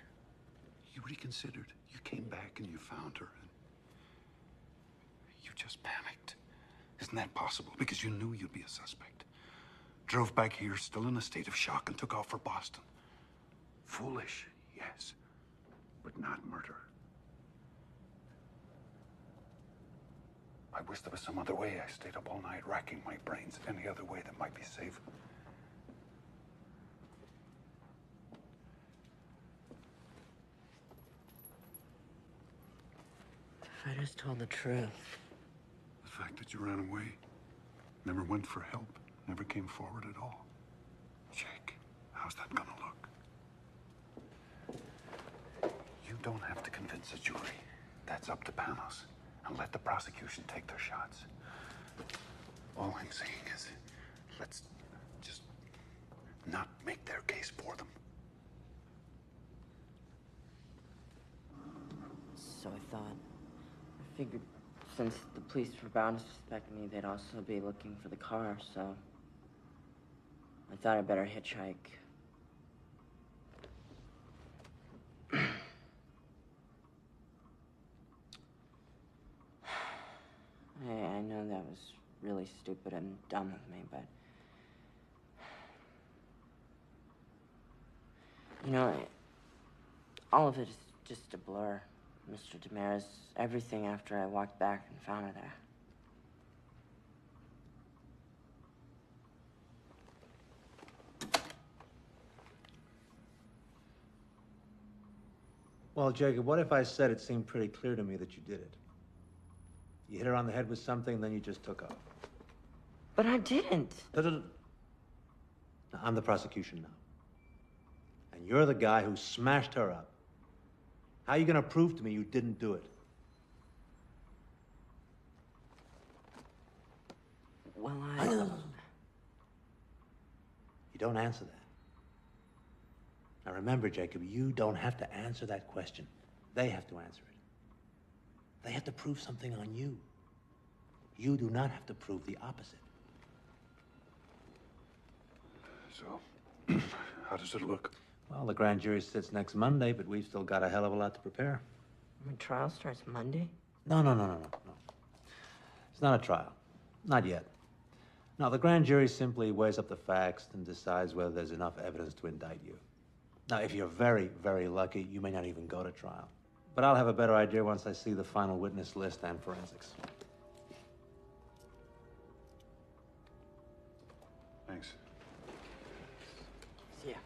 You reconsidered. You came back and you found her. And you just panicked. Isn't that possible? Because you knew you'd be a suspect. Drove back here still in a state of shock and took off for Boston. Foolish, yes. but not murder. I wish there was some other way. I stayed up all night racking my brains. Any other way that might be safe. If I just told the truth. The fact that you ran away, never went for help, never came forward at all. Jake, how's that gonna look? You don't have to convince a jury. That's up to Panos. And let the prosecution take their shots. All I'm saying is, let's just not make their case for them. So I thought. I figured since the police were bound to suspect me, they'd also be looking for the car, so I thought I'd better hitchhike. I know that was really stupid and dumb of me, but... You know, all of it is just a blur, Mr. Damaris. Everything after I walked back and found her there. Well, Jacob, what if I said it seemed pretty clear to me that you did it? You hit her on the head with something, then you just took off. But I didn't. No. I'm the prosecution now. And you're the guy who smashed her up. How are you going to prove to me you didn't do it? Well, You don't answer that. Now remember, Jacob, you don't have to answer that question. They have to answer it. They have to prove something on you. You do not have to prove the opposite. So, how does it look? Well, the grand jury sits next Monday, but we've still got a hell of a lot to prepare. The trial starts Monday? No. It's not a trial. Not yet. No, the grand jury simply weighs up the facts and decides whether there's enough evidence to indict you. Now, if you're very, very lucky, you may not even go to trial. But I'll have a better idea once I see the final witness list and forensics. Thanks. See ya.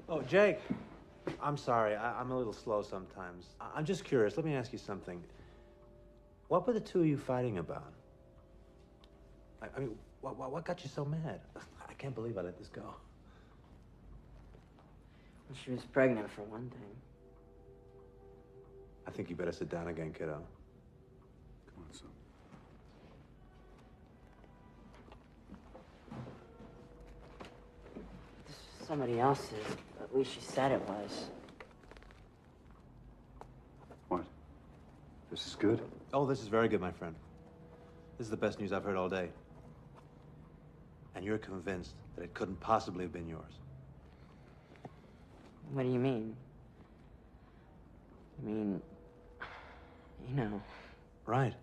Oh, Jake. I'm sorry. I'm a little slow sometimes. I'm just curious. Let me ask you something. What were the two of you fighting about? I mean, what got you so mad? I can't believe I let this go. Well, she was pregnant, for one thing. I think you better sit down again, kiddo. Come on, son. This was somebody else's. At least she said it was. What? This is good? Oh, this is very good, my friend. This is the best news I've heard all day. And you're convinced that it couldn't possibly have been yours. What do you mean? I mean, you know. Right.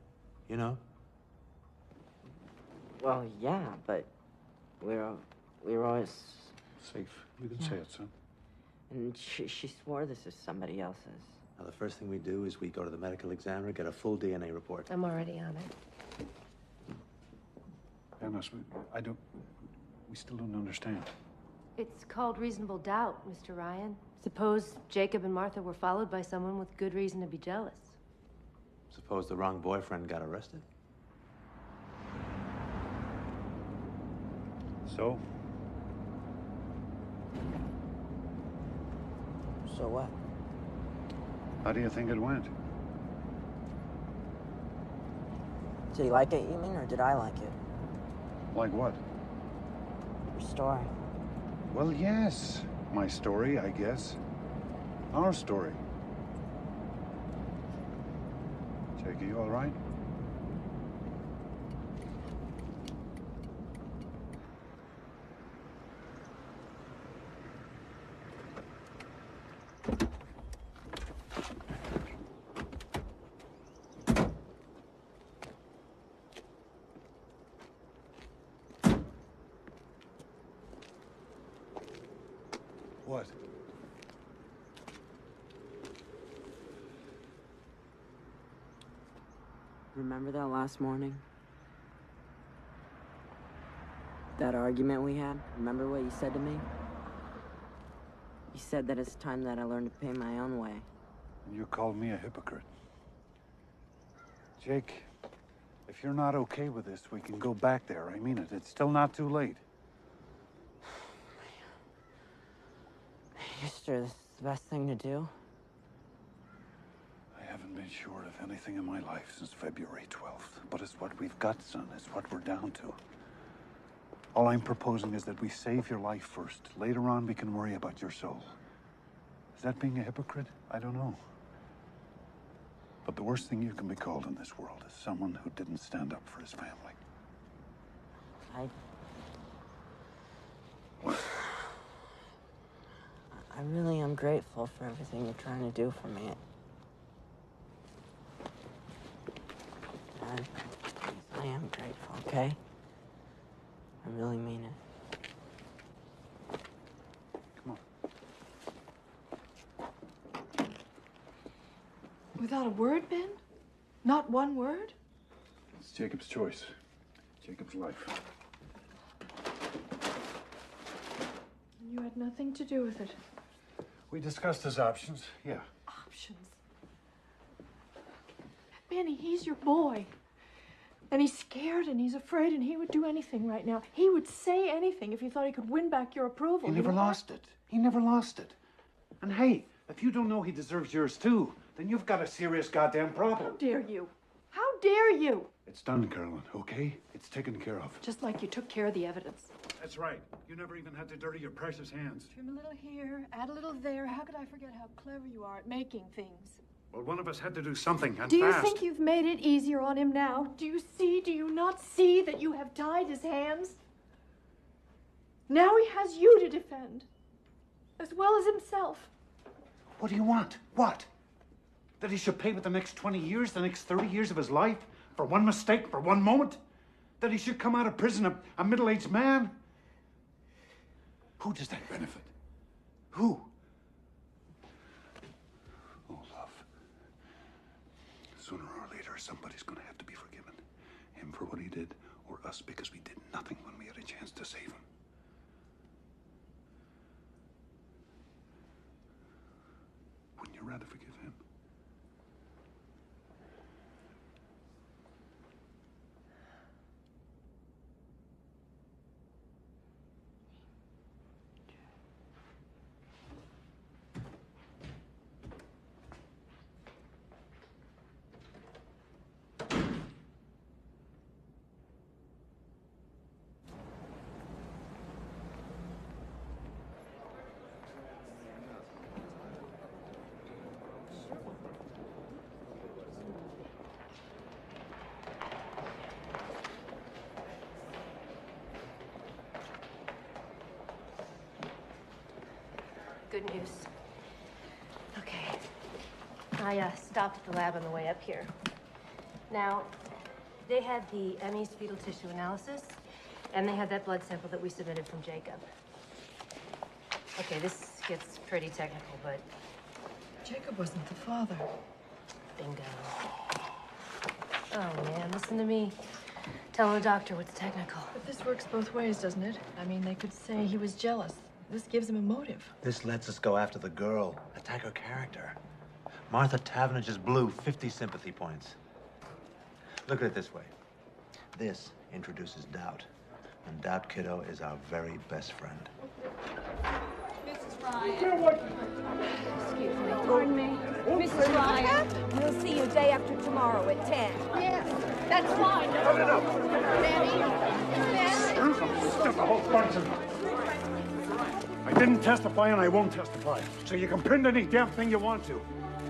You know? Well, yeah, but we were always... Safe. You can say it, son. And she swore this is somebody else's. Now, the first thing we do is we go to the medical examiner, get a full DNA report. I'm already on it. Panos, we still don't understand. It's called reasonable doubt, Mr. Ryan. Suppose Jacob and Martha were followed by someone with good reason to be jealous. Suppose the wrong boyfriend got arrested. So? So what? How do you think it went? Did he like it, you mean, or did I like it? Like what? Your story. Well, yes. My story, I guess. Our story. Jake, are you all right? What? Remember that last morning? That argument we had? Remember what you said to me? You said that it's time that I learned to pay my own way. You called me a hypocrite. Jake, if you're not okay with this, we can go back there. I mean it. It's still not too late. You sure this is the best thing to do? I haven't been sure of anything in my life since February 12th. But it's what we've got, son. It's what we're down to. All I'm proposing is that we save your life first. Later on, we can worry about your soul. Is that being a hypocrite? I don't know. But the worst thing you can be called in this world is someone who didn't stand up for his family. I really am grateful for everything you're trying to do for me. Dad, I am grateful, okay? I really mean it. Come on. Without a word, Ben? Not one word? It's Jacob's choice. Jacob's life. You had nothing to do with it. We discussed his options, yeah. Options? Benny, he's your boy. And he's scared and he's afraid and he would do anything right now. He would say anything if he thought he could win back your approval. He never lost it. He never lost it. And hey, if you don't know he deserves yours too, then you've got a serious goddamn problem. How dare you? How dare you? It's done, Carolyn, okay? It's taken care of. Just like you took care of the evidence. That's right. You never even had to dirty your precious hands. Trim a little here, add a little there. How could I forget how clever you are at making things? Well, one of us had to do something, and Do you fast. think you've made it easier on him now? Do you not see that you have tied his hands? Now he has you to defend, as well as himself. What do you want? What? That he should pay with the next 20 years, the next 30 years of his life? For one mistake, for one moment? That he should come out of prison a middle-aged man? Who does that benefit? Who? Oh, love. Sooner or later, somebody's going to have to be forgiven. Him for what he did, or us because we did nothing when we had a chance to save him. Wouldn't you rather forgive him? Good news. Okay. I stopped at the lab on the way up here. Now, they had the Emmy's fetal tissue analysis, and they had that blood sample that we submitted from Jacob. Okay, this gets pretty technical, but... Jacob wasn't the father. Bingo. Oh, man, listen to me. Telling the doctor what's technical. But this works both ways, doesn't it? I mean, they could say he was jealous. This gives him a motive. This lets us go after the girl, attack her character. Martha Tavener just blew 50 sympathy points. Look at it this way. This introduces Doubt. And Doubt, kiddo, is our very best friend. Mrs. Ryan. Excuse me. Pardon me. Mrs. Ryan. We'll see you day after tomorrow at 10. Yes, that's fine. No. Benny. Stuff a whole bunch of them. I didn't testify and I won't testify. So you can print any damn thing you want to.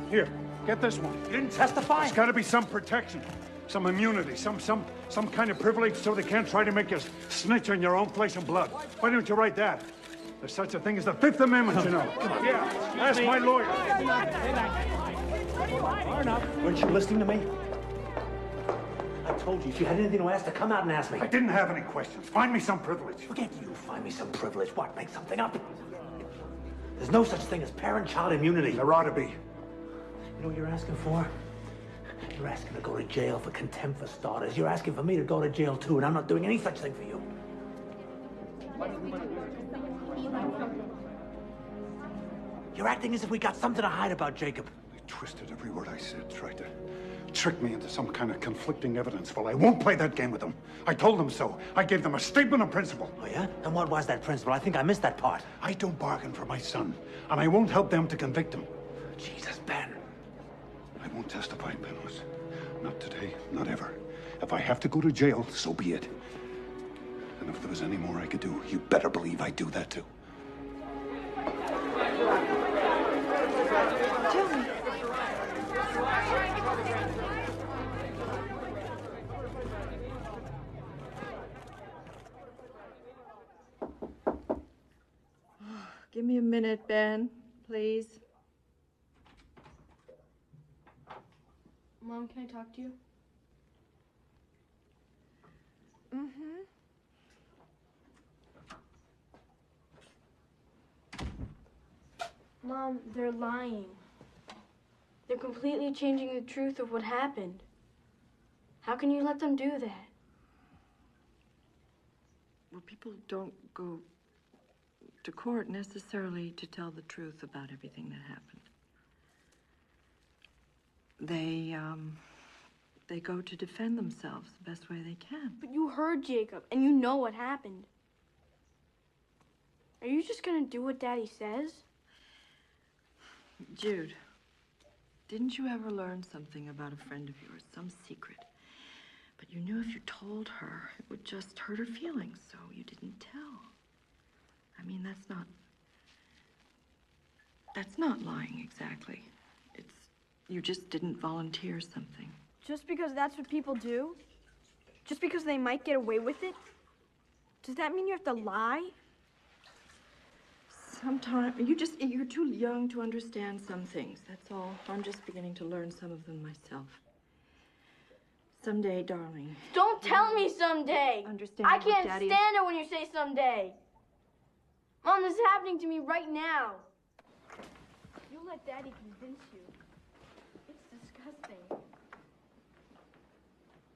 Here, get this one. You didn't testify? There's got to be some protection, some immunity, some kind of privilege so they can't try to make you snitch on your own flesh and blood. Why don't you write that? There's such a thing as the Fifth Amendment, you know. Yeah, ask my lawyer. Weren't you listening to me? I told you, if you had anything to ask, to come out and ask me. I didn't have any questions. Find me some privilege. Forget you. Find me some privilege. What? Make something up? There's no such thing as parent-child immunity. There ought to be. You know what you're asking for? You're asking to go to jail for contempt for starters. You're asking for me to go to jail too, and I'm not doing any such thing for you. You're acting as if we got something to hide about Jacob. They twisted every word I said, tried to trick me into some kind of conflicting evidence. Well, I won't play that game with them. I told them so. I gave them a statement of principle. Oh, yeah? And what was that principle? I think I missed that part. I don't bargain for my son, and I won't help them to convict him. Jesus, Ben. I won't testify, Penrose. Not today, not ever. If I have to go to jail, so be it. And if there was any more I could do, you better believe I'd do that too. Give me a minute, Ben, please. Mom, can I talk to you? Mm-hmm. Mom, they're lying. They're completely changing the truth of what happened. How can you let them do that? Well, people don't go to court necessarily to tell the truth about everything that happened. They go to defend themselves the best way they can. But you heard Jacob, and you know what happened. Are you just gonna do what Daddy says? Jude, didn't you ever learn something about a friend of yours, some secret? But you knew if you told her, it would just hurt her feelings, so you didn't tell. I mean, that's not lying exactly. You just didn't volunteer something. Just because that's what people do? Just because they might get away with it? Does that mean you have to lie? Sometimes, you're too young to understand some things, that's all. I'm just beginning to learn some of them myself. Someday, darling. Don't tell me someday! Understand I what can't Daddy stand it when you say someday! Mom, this is happening to me right now. You let Daddy convince you. It's disgusting.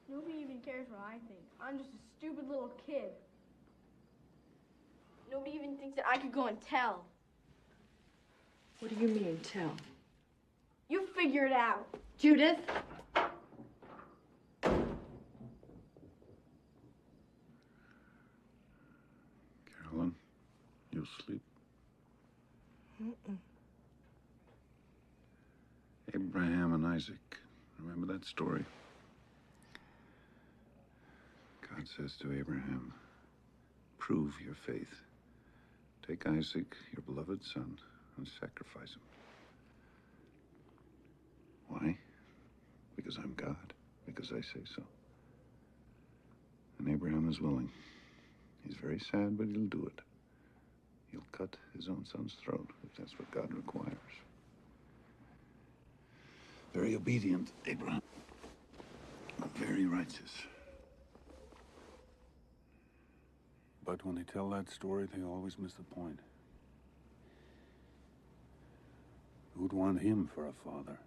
Nobody even cares what I think. I'm just a stupid little kid. Nobody even thinks that I could go and tell. What do you mean, tell? You figure it out. Judith? Carolyn, you'll sleep. Mm-mm. Abraham and Isaac. Remember that story? God says to Abraham, prove your faith. Take Isaac, your beloved son, and sacrifice him. Why? Because I'm God. Because I say so. And Abraham is willing. He's very sad, but he'll do it. He'll cut his own son's throat if that's what God requires. Very obedient, Abraham. Very righteous. But when they tell that story, they always miss the point. Who'd want him for a father?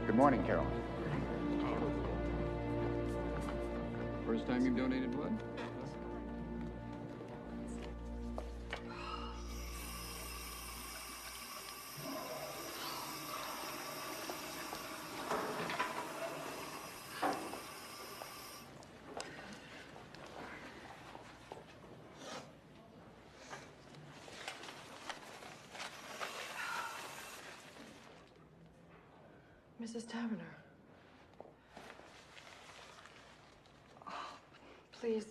Good morning, Carolyn. First time you've donated blood? Mrs. Taverner. Oh, please.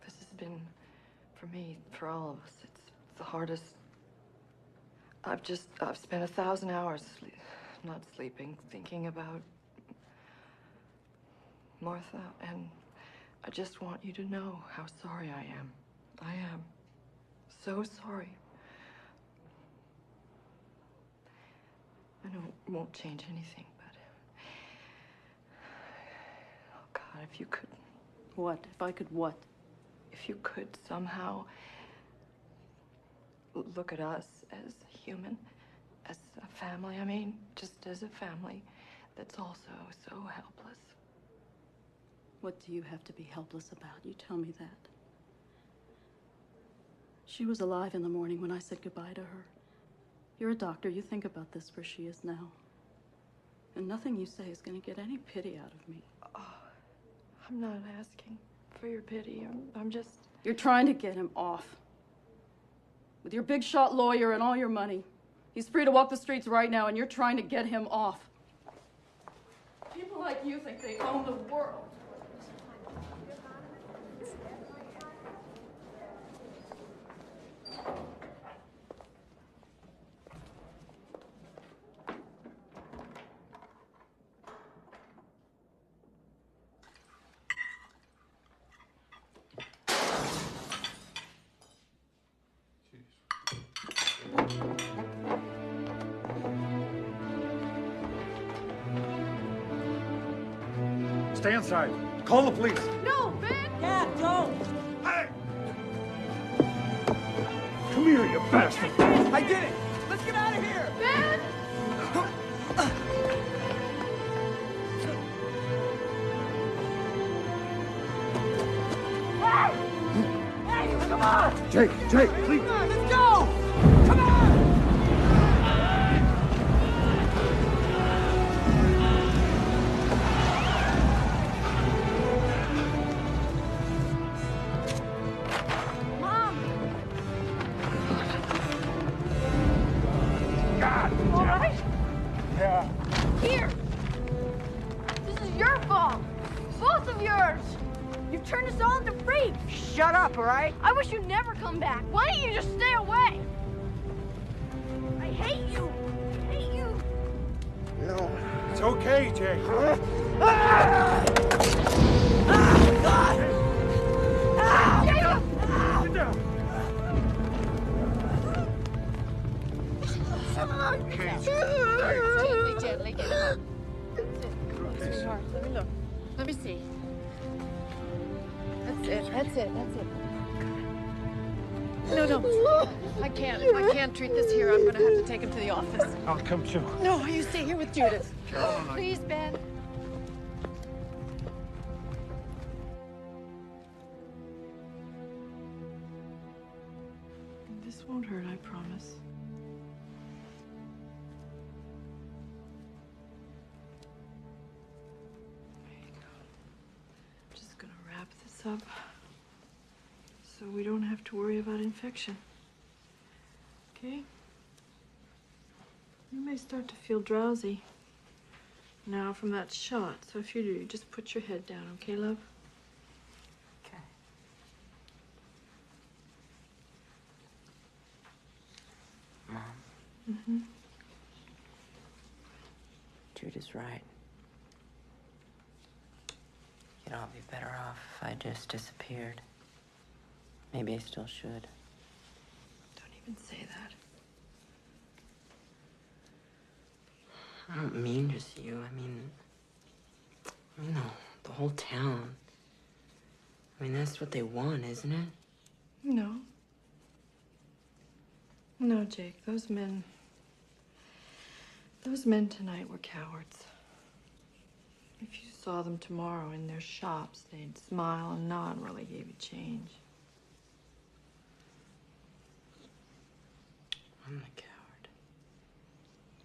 This for me, for all of us. It's the hardest. I've spent 1,000 hours not sleeping, thinking about Martha, and I just want you to know how sorry I am. I am so sorry. I know it won't change anything, but... Oh, God, if you could... What? If I could what? If you could somehow look at us as human, as a family, I mean, just as a family that's also so helpless. What do you have to be helpless about? You tell me that. She was alive in the morning when I said goodbye to her. You're a doctor. You think about this where she is now. And nothing you say is going to get any pity out of me. Oh, I'm not asking for your pity. I'm just... You're trying to get him off. With your big shot lawyer and all your money. He's free to walk the streets right now, and you're trying to get him off. People like you think they own the world. Stay inside. Call the police. No, Ben! Dad, don't! Hey! Come here, you bastard! I did it! Let's get out of here! Ben! Hey, come on! Jake, please! Come on, let's go! Come on! Here! This is your fault! Both of yours! You've turned us all into freaks! Shut up, all right? I wish you'd never come back. Why don't you just stay away? I hate you! I hate you! No. It's okay, Jake. Jacob! Sit down. Gently, get up. Sweetheart, let me look. Let me see. That's it. No. I can't treat this here. I'm gonna have to take him to the office. I'll come too. No, you stay here with Judith. Carolyn, Please, Ben. This won't hurt, I promise. There you go. I'm just gonna wrap this up so we don't have to worry about infection. Okay? You may start to feel drowsy now from that shot, so if you do, just put your head down, okay, love? Okay. Mom. Mm-hmm. Judith's right. You'd all be better off if I just disappeared. Maybe I still should. Don't even say that. I don't mean just you. I mean the whole town. I mean, that's what they want, isn't it? No. No, Jake, those men tonight were cowards. If you saw them tomorrow in their shops, they'd smile and nod while they gave you change. I'm the coward.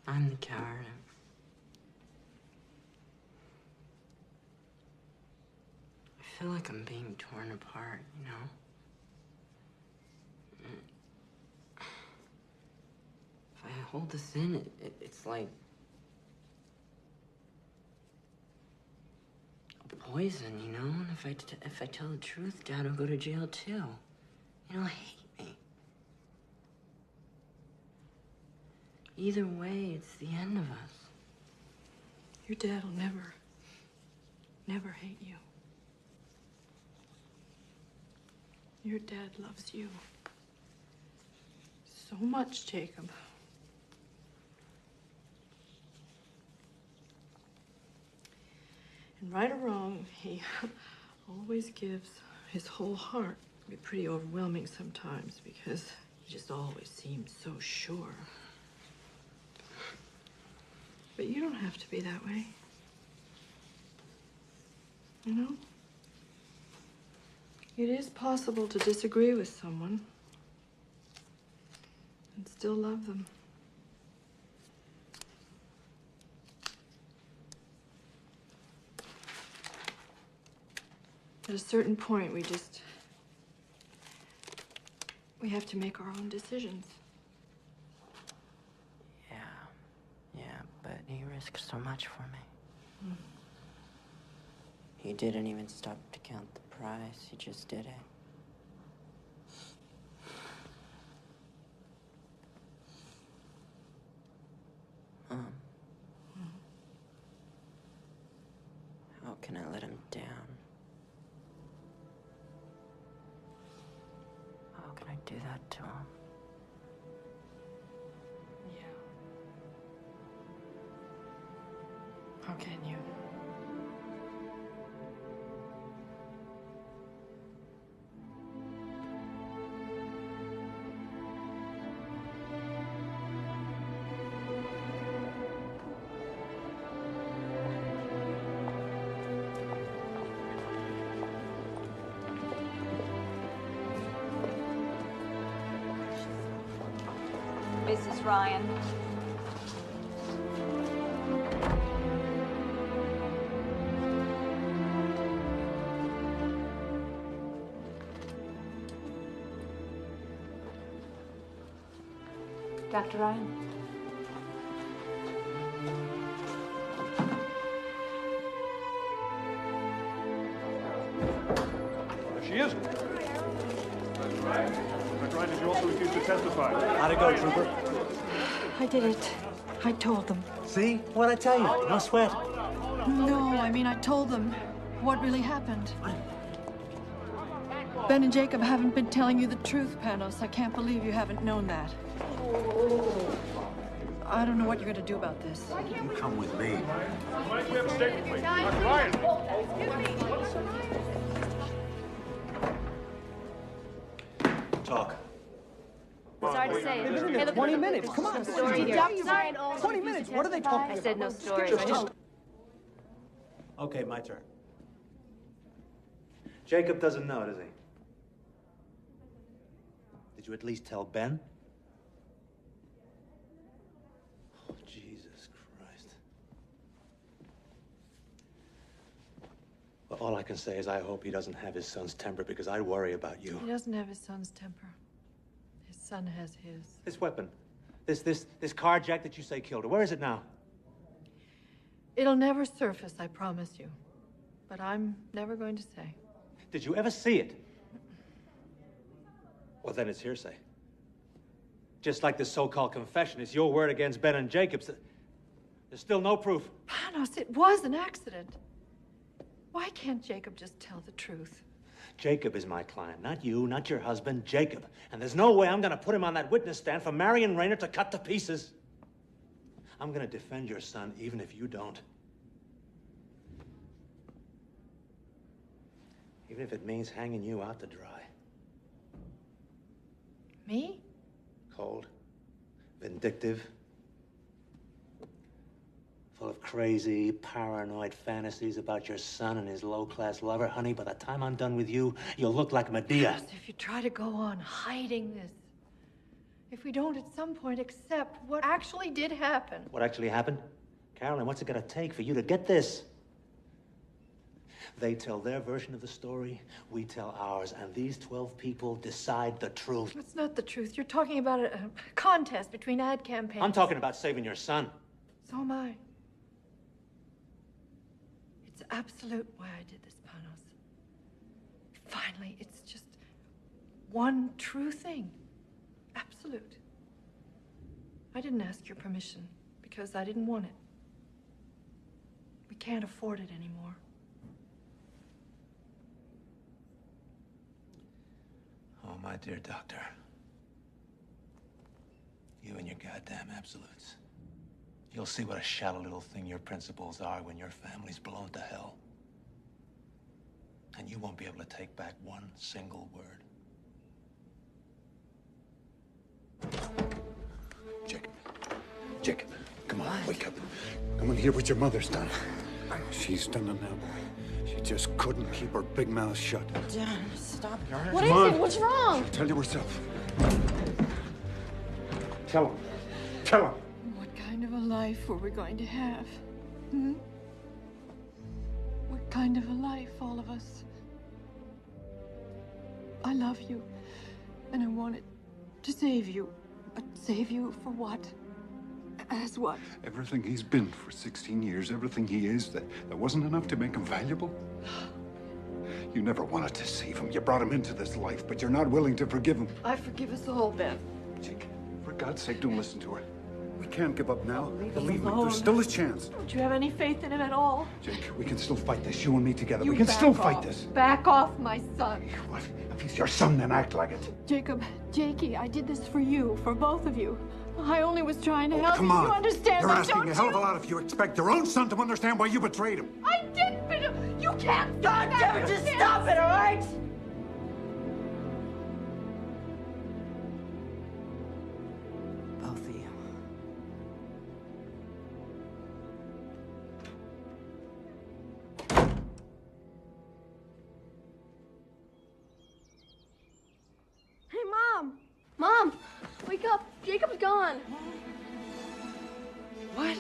I'm the coward. I feel like I'm being torn apart, you know? If I hold this in, it's like a poison, you know? And if I tell the truth, Dad will go to jail too. You don't hate me. Either way, it's the end of us. Your dad will never hate you. Your dad loves you so much, Jacob. And right or wrong, he always gives his whole heart. It can be pretty overwhelming sometimes because he just always seems so sure. But you don't have to be that way. You know? It is possible to disagree with someone and still love them. At a certain point, we have to make our own decisions. Yeah, but he risked so much for me. He didn't even stop to count the price. He just did it. Mom. How can I let him down? How can I do that to him? Yeah. How can you? Mrs. Ryan. Dr. Ryan? There she is. Dr. Ryan, did you also refuse to testify? How'd it go, Trooper? I did it. I told them. See? What'd I tell you? No sweat. No, I mean, I told them what really happened. Ben and Jacob haven't been telling you the truth, Panos. I can't believe you haven't known that. I don't know what you're going to do about this. You come with me. Why don't we have a statement, please? Dr. Ryan! Talk. Sorry to say. They've been in there 20 minutes. Come on. Story here. Sorry, 20 minutes. What are they talking about? I said no story. Okay, my turn. Jacob doesn't know, does he? Did you at least tell Ben? Oh, Jesus Christ. Well, all I can say is I hope he doesn't have his son's temper because I worry about you. He doesn't have his son's temper. His son has his. This weapon, this carjack that you say killed her, where is it now? It'll never surface, I promise you. But I'm never going to say. Did you ever see it? Well, then it's hearsay. Just like this so-called confession, it's your word against Ben and Jacob's. There's still no proof. Panos, it was an accident. Why can't Jacob just tell the truth? Jacob is my client, not you, not your husband, Jacob. And there's no way I'm gonna put him on that witness stand for Marion Rayner to cut to pieces. I'm gonna defend your son even if you don't. Even if it means hanging you out to dry. Me? Cold, vindictive, full of crazy, paranoid fantasies about your son and his low-class lover. Honey, by the time I'm done with you, you'll look like Medea. Yes, if you try to go on hiding this, if we don't at some point accept what actually did happen. What actually happened? Carolyn, what's it gonna take for you to get this? They tell their version of the story, we tell ours, and these 12 people decide the truth. It's not the truth. You're talking about a contest between ad campaigns. I'm talking about saving your son. So am I. It's absolute why I did this, Panos. Finally, it's just one true thing. Absolute. I didn't ask your permission because I didn't want it. We can't afford it anymore. Oh, my dear doctor. You and your goddamn absolutes. You'll see what a shallow little thing your principles are when your family's blown to hell. And you won't be able to take back one single word. Jacob, come on, wake up. Come on, hear what your mother's done. She's done it now, boy. She just couldn't keep her big mouth shut. Dad, stop it, all right? What is it? What's wrong? Tell you herself. Tell him. Tell him. What kind of a life were we going to have? Hmm? What kind of a life, all of us? I love you, and I wanted to save you. But save you for what? As what? Everything he's been for 16 years, everything he is, that wasn't enough to make him valuable? You never wanted to save him. You brought him into this life, but you're not willing to forgive him. I forgive us all, Ben. Jake, for God's sake, don't listen to her. We can't give up now. Leave him Believe me, alone. there's still a chance. Don't you have any faith in him at all? Jake, we can still fight this, you and me together. You We can back still off. fight this. Back off, my son. What? If he's your son, then act like it. Jacob, Jakey, I did this for you, for both of you. I only was trying to help Come you. on. You understand You're that, asking don't a hell of a you? lot if you expect your own son to understand why you betrayed him. I did, but you can't. God damn it, just stop it, all right? Both of you. Hey, Mom! Mom! Wake up! Jacob's gone! What?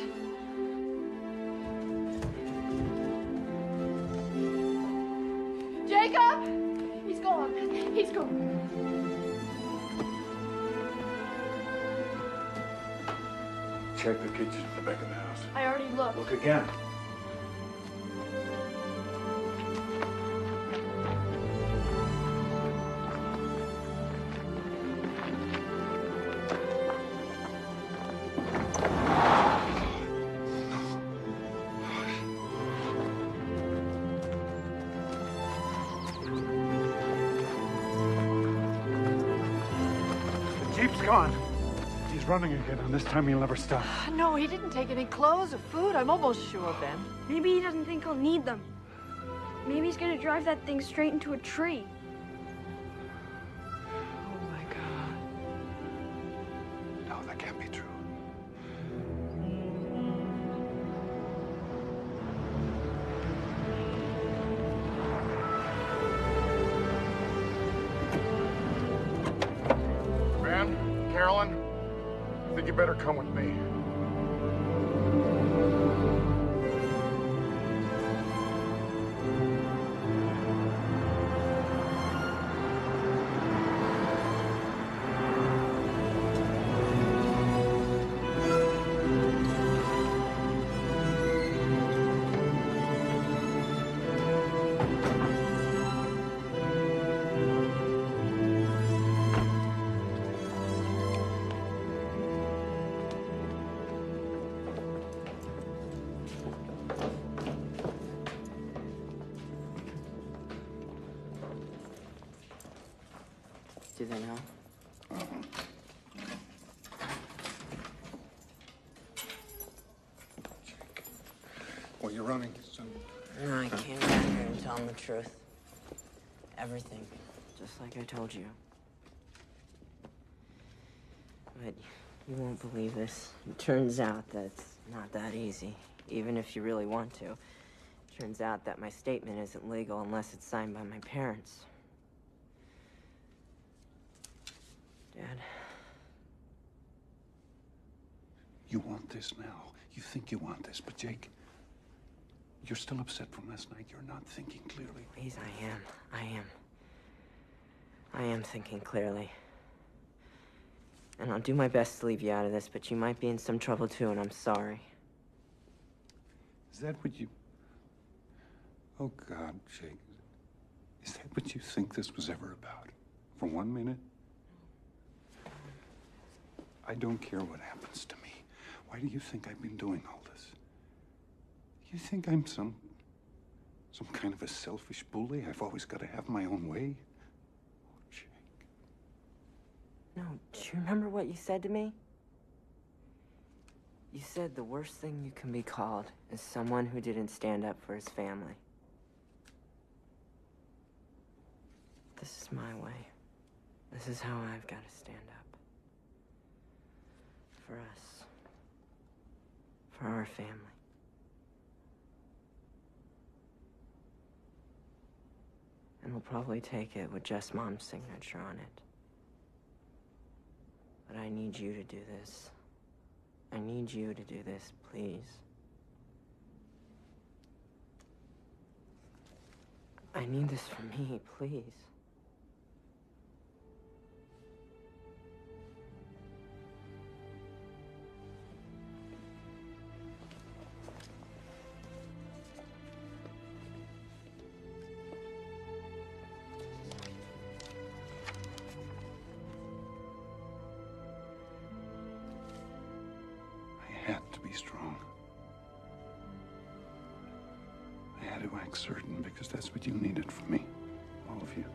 Jacob! He's gone. He's gone. Check the kitchen in the back of the house. I already looked. Look again. The Jeep's gone. He's running again, and this time he'll never stop. No, he didn't take any clothes or food. I'm almost sure, Ben. Maybe he doesn't think he'll need them. Maybe he's gonna drive that thing straight into a tree. Oh, my God. No, that can't be true. Ben, Carolyn, I think you better come with me. Do they know? Well, you're running, son. No, I came down here and tell them the truth. Everything. Just like I told you. But you won't believe this. It turns out that it's not that easy, even if you really want to. Turns out that my statement isn't legal unless it's signed by my parents. Dad. You want this now. You think you want this, but Jake, you're still upset from last night. You're not thinking clearly. Please, I am. I am thinking clearly. And I'll do my best to leave you out of this, but you might be in some trouble too, and I'm sorry. Is that what you... Oh, God, Jake. Is that what you think this was ever about? For 1 minute? I don't care what happens to me. Why do you think I've been doing all this? You think I'm some kind of a selfish bully? I've always got to have my own way? No, do you remember what you said to me? You said the worst thing you can be called is someone who didn't stand up for his family. This is my way. This is how I've got to stand up. For us. For our family. And we'll probably take it with just Mom's signature on it. But I need you to do this. I need you to do this, please. I need this for me, please. I had to be strong. I had to act certain because that's what you needed from me. All of you.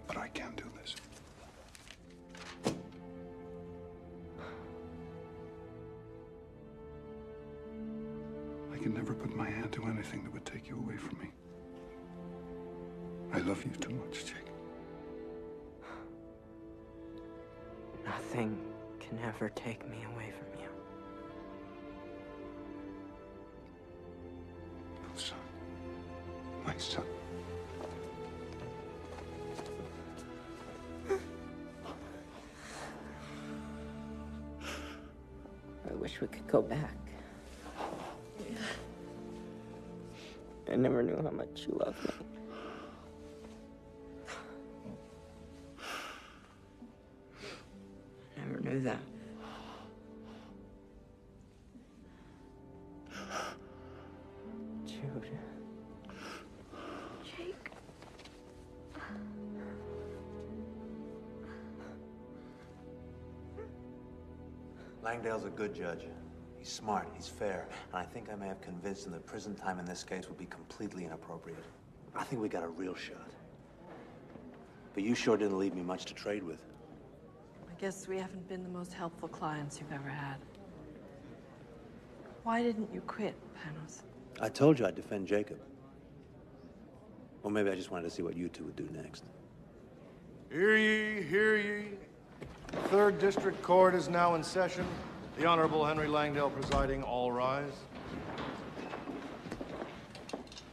But I can't do this. I can never put my hand to anything that would take you away from me. I love you too much, Jake. Nothing can ever take me away from you. Son. My son. I wish we could go back. I never knew how much you loved me. I never knew that. Jude. Jake. Langdale's a good judge. He's smart, he's fair, and I think I may have convinced him that prison time in this case would be completely inappropriate. I think we got a real shot. But you sure didn't leave me much to trade with. I guess we haven't been the most helpful clients you've ever had. Why didn't you quit, Panos? I told you I'd defend Jacob. Or maybe I just wanted to see what you two would do next. Hear ye, hear ye. The Third District Court is now in session. The Honorable Henry Langdale presiding. All rise.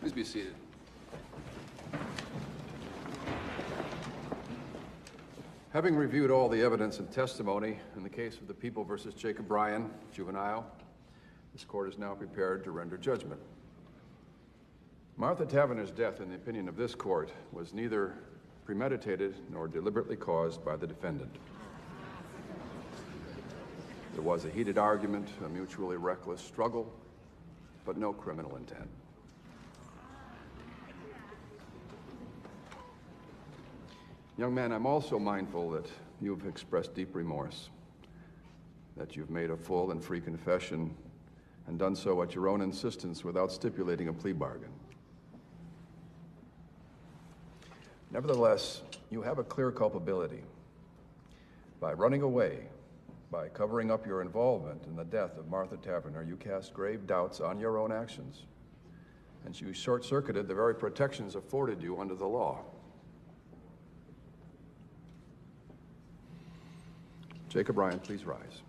Please be seated. Having reviewed all the evidence and testimony in the case of the People versus Jacob Bryan, juvenile, this court is now prepared to render judgment. Martha Taverner's death, in the opinion of this court, was neither premeditated nor deliberately caused by the defendant. There was a heated argument, a mutually reckless struggle, but no criminal intent. Young man, I'm also mindful that you've expressed deep remorse, that you've made a full and free confession and done so at your own insistence without stipulating a plea bargain. Nevertheless, you have a clear culpability. By running away, by covering up your involvement in the death of Martha Taverner, you cast grave doubts on your own actions, and you short-circuited the very protections afforded you under the law. Jacob Bryan, please rise.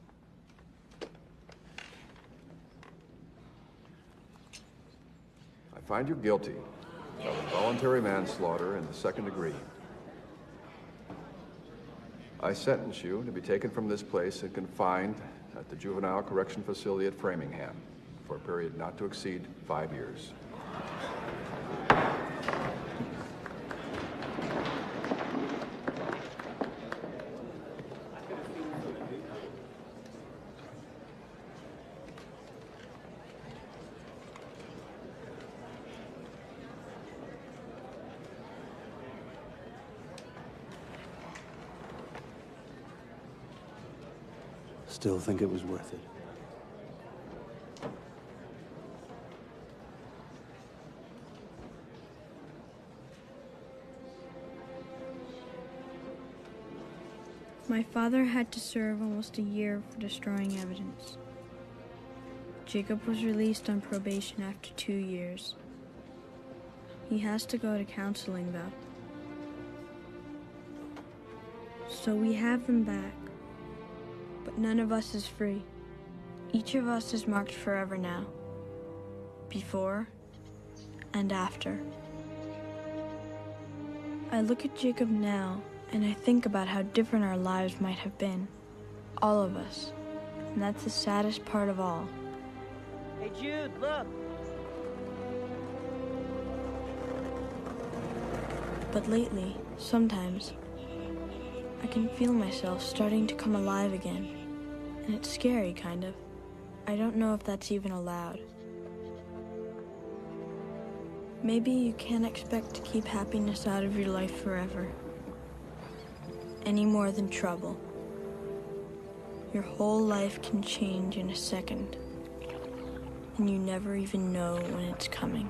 I find you guilty of involuntary manslaughter in the second degree. I sentence you to be taken from this place and confined at the Juvenile Correction Facility at Framingham for a period not to exceed 5 years. Still think it was worth it. My father had to serve almost a year for destroying evidence. Jacob was released on probation after 2 years. He has to go to counseling, though. So we have them back. But none of us is free. Each of us is marked forever now. Before and after. I look at Jacob now, and I think about how different our lives might have been. All of us. And that's the saddest part of all. Hey, Jude, look. But lately, sometimes, I can feel myself starting to come alive again. And it's scary, kind of. I don't know if that's even allowed. Maybe you can't expect to keep happiness out of your life forever. Any more than trouble. Your whole life can change in a second. And you never even know when it's coming.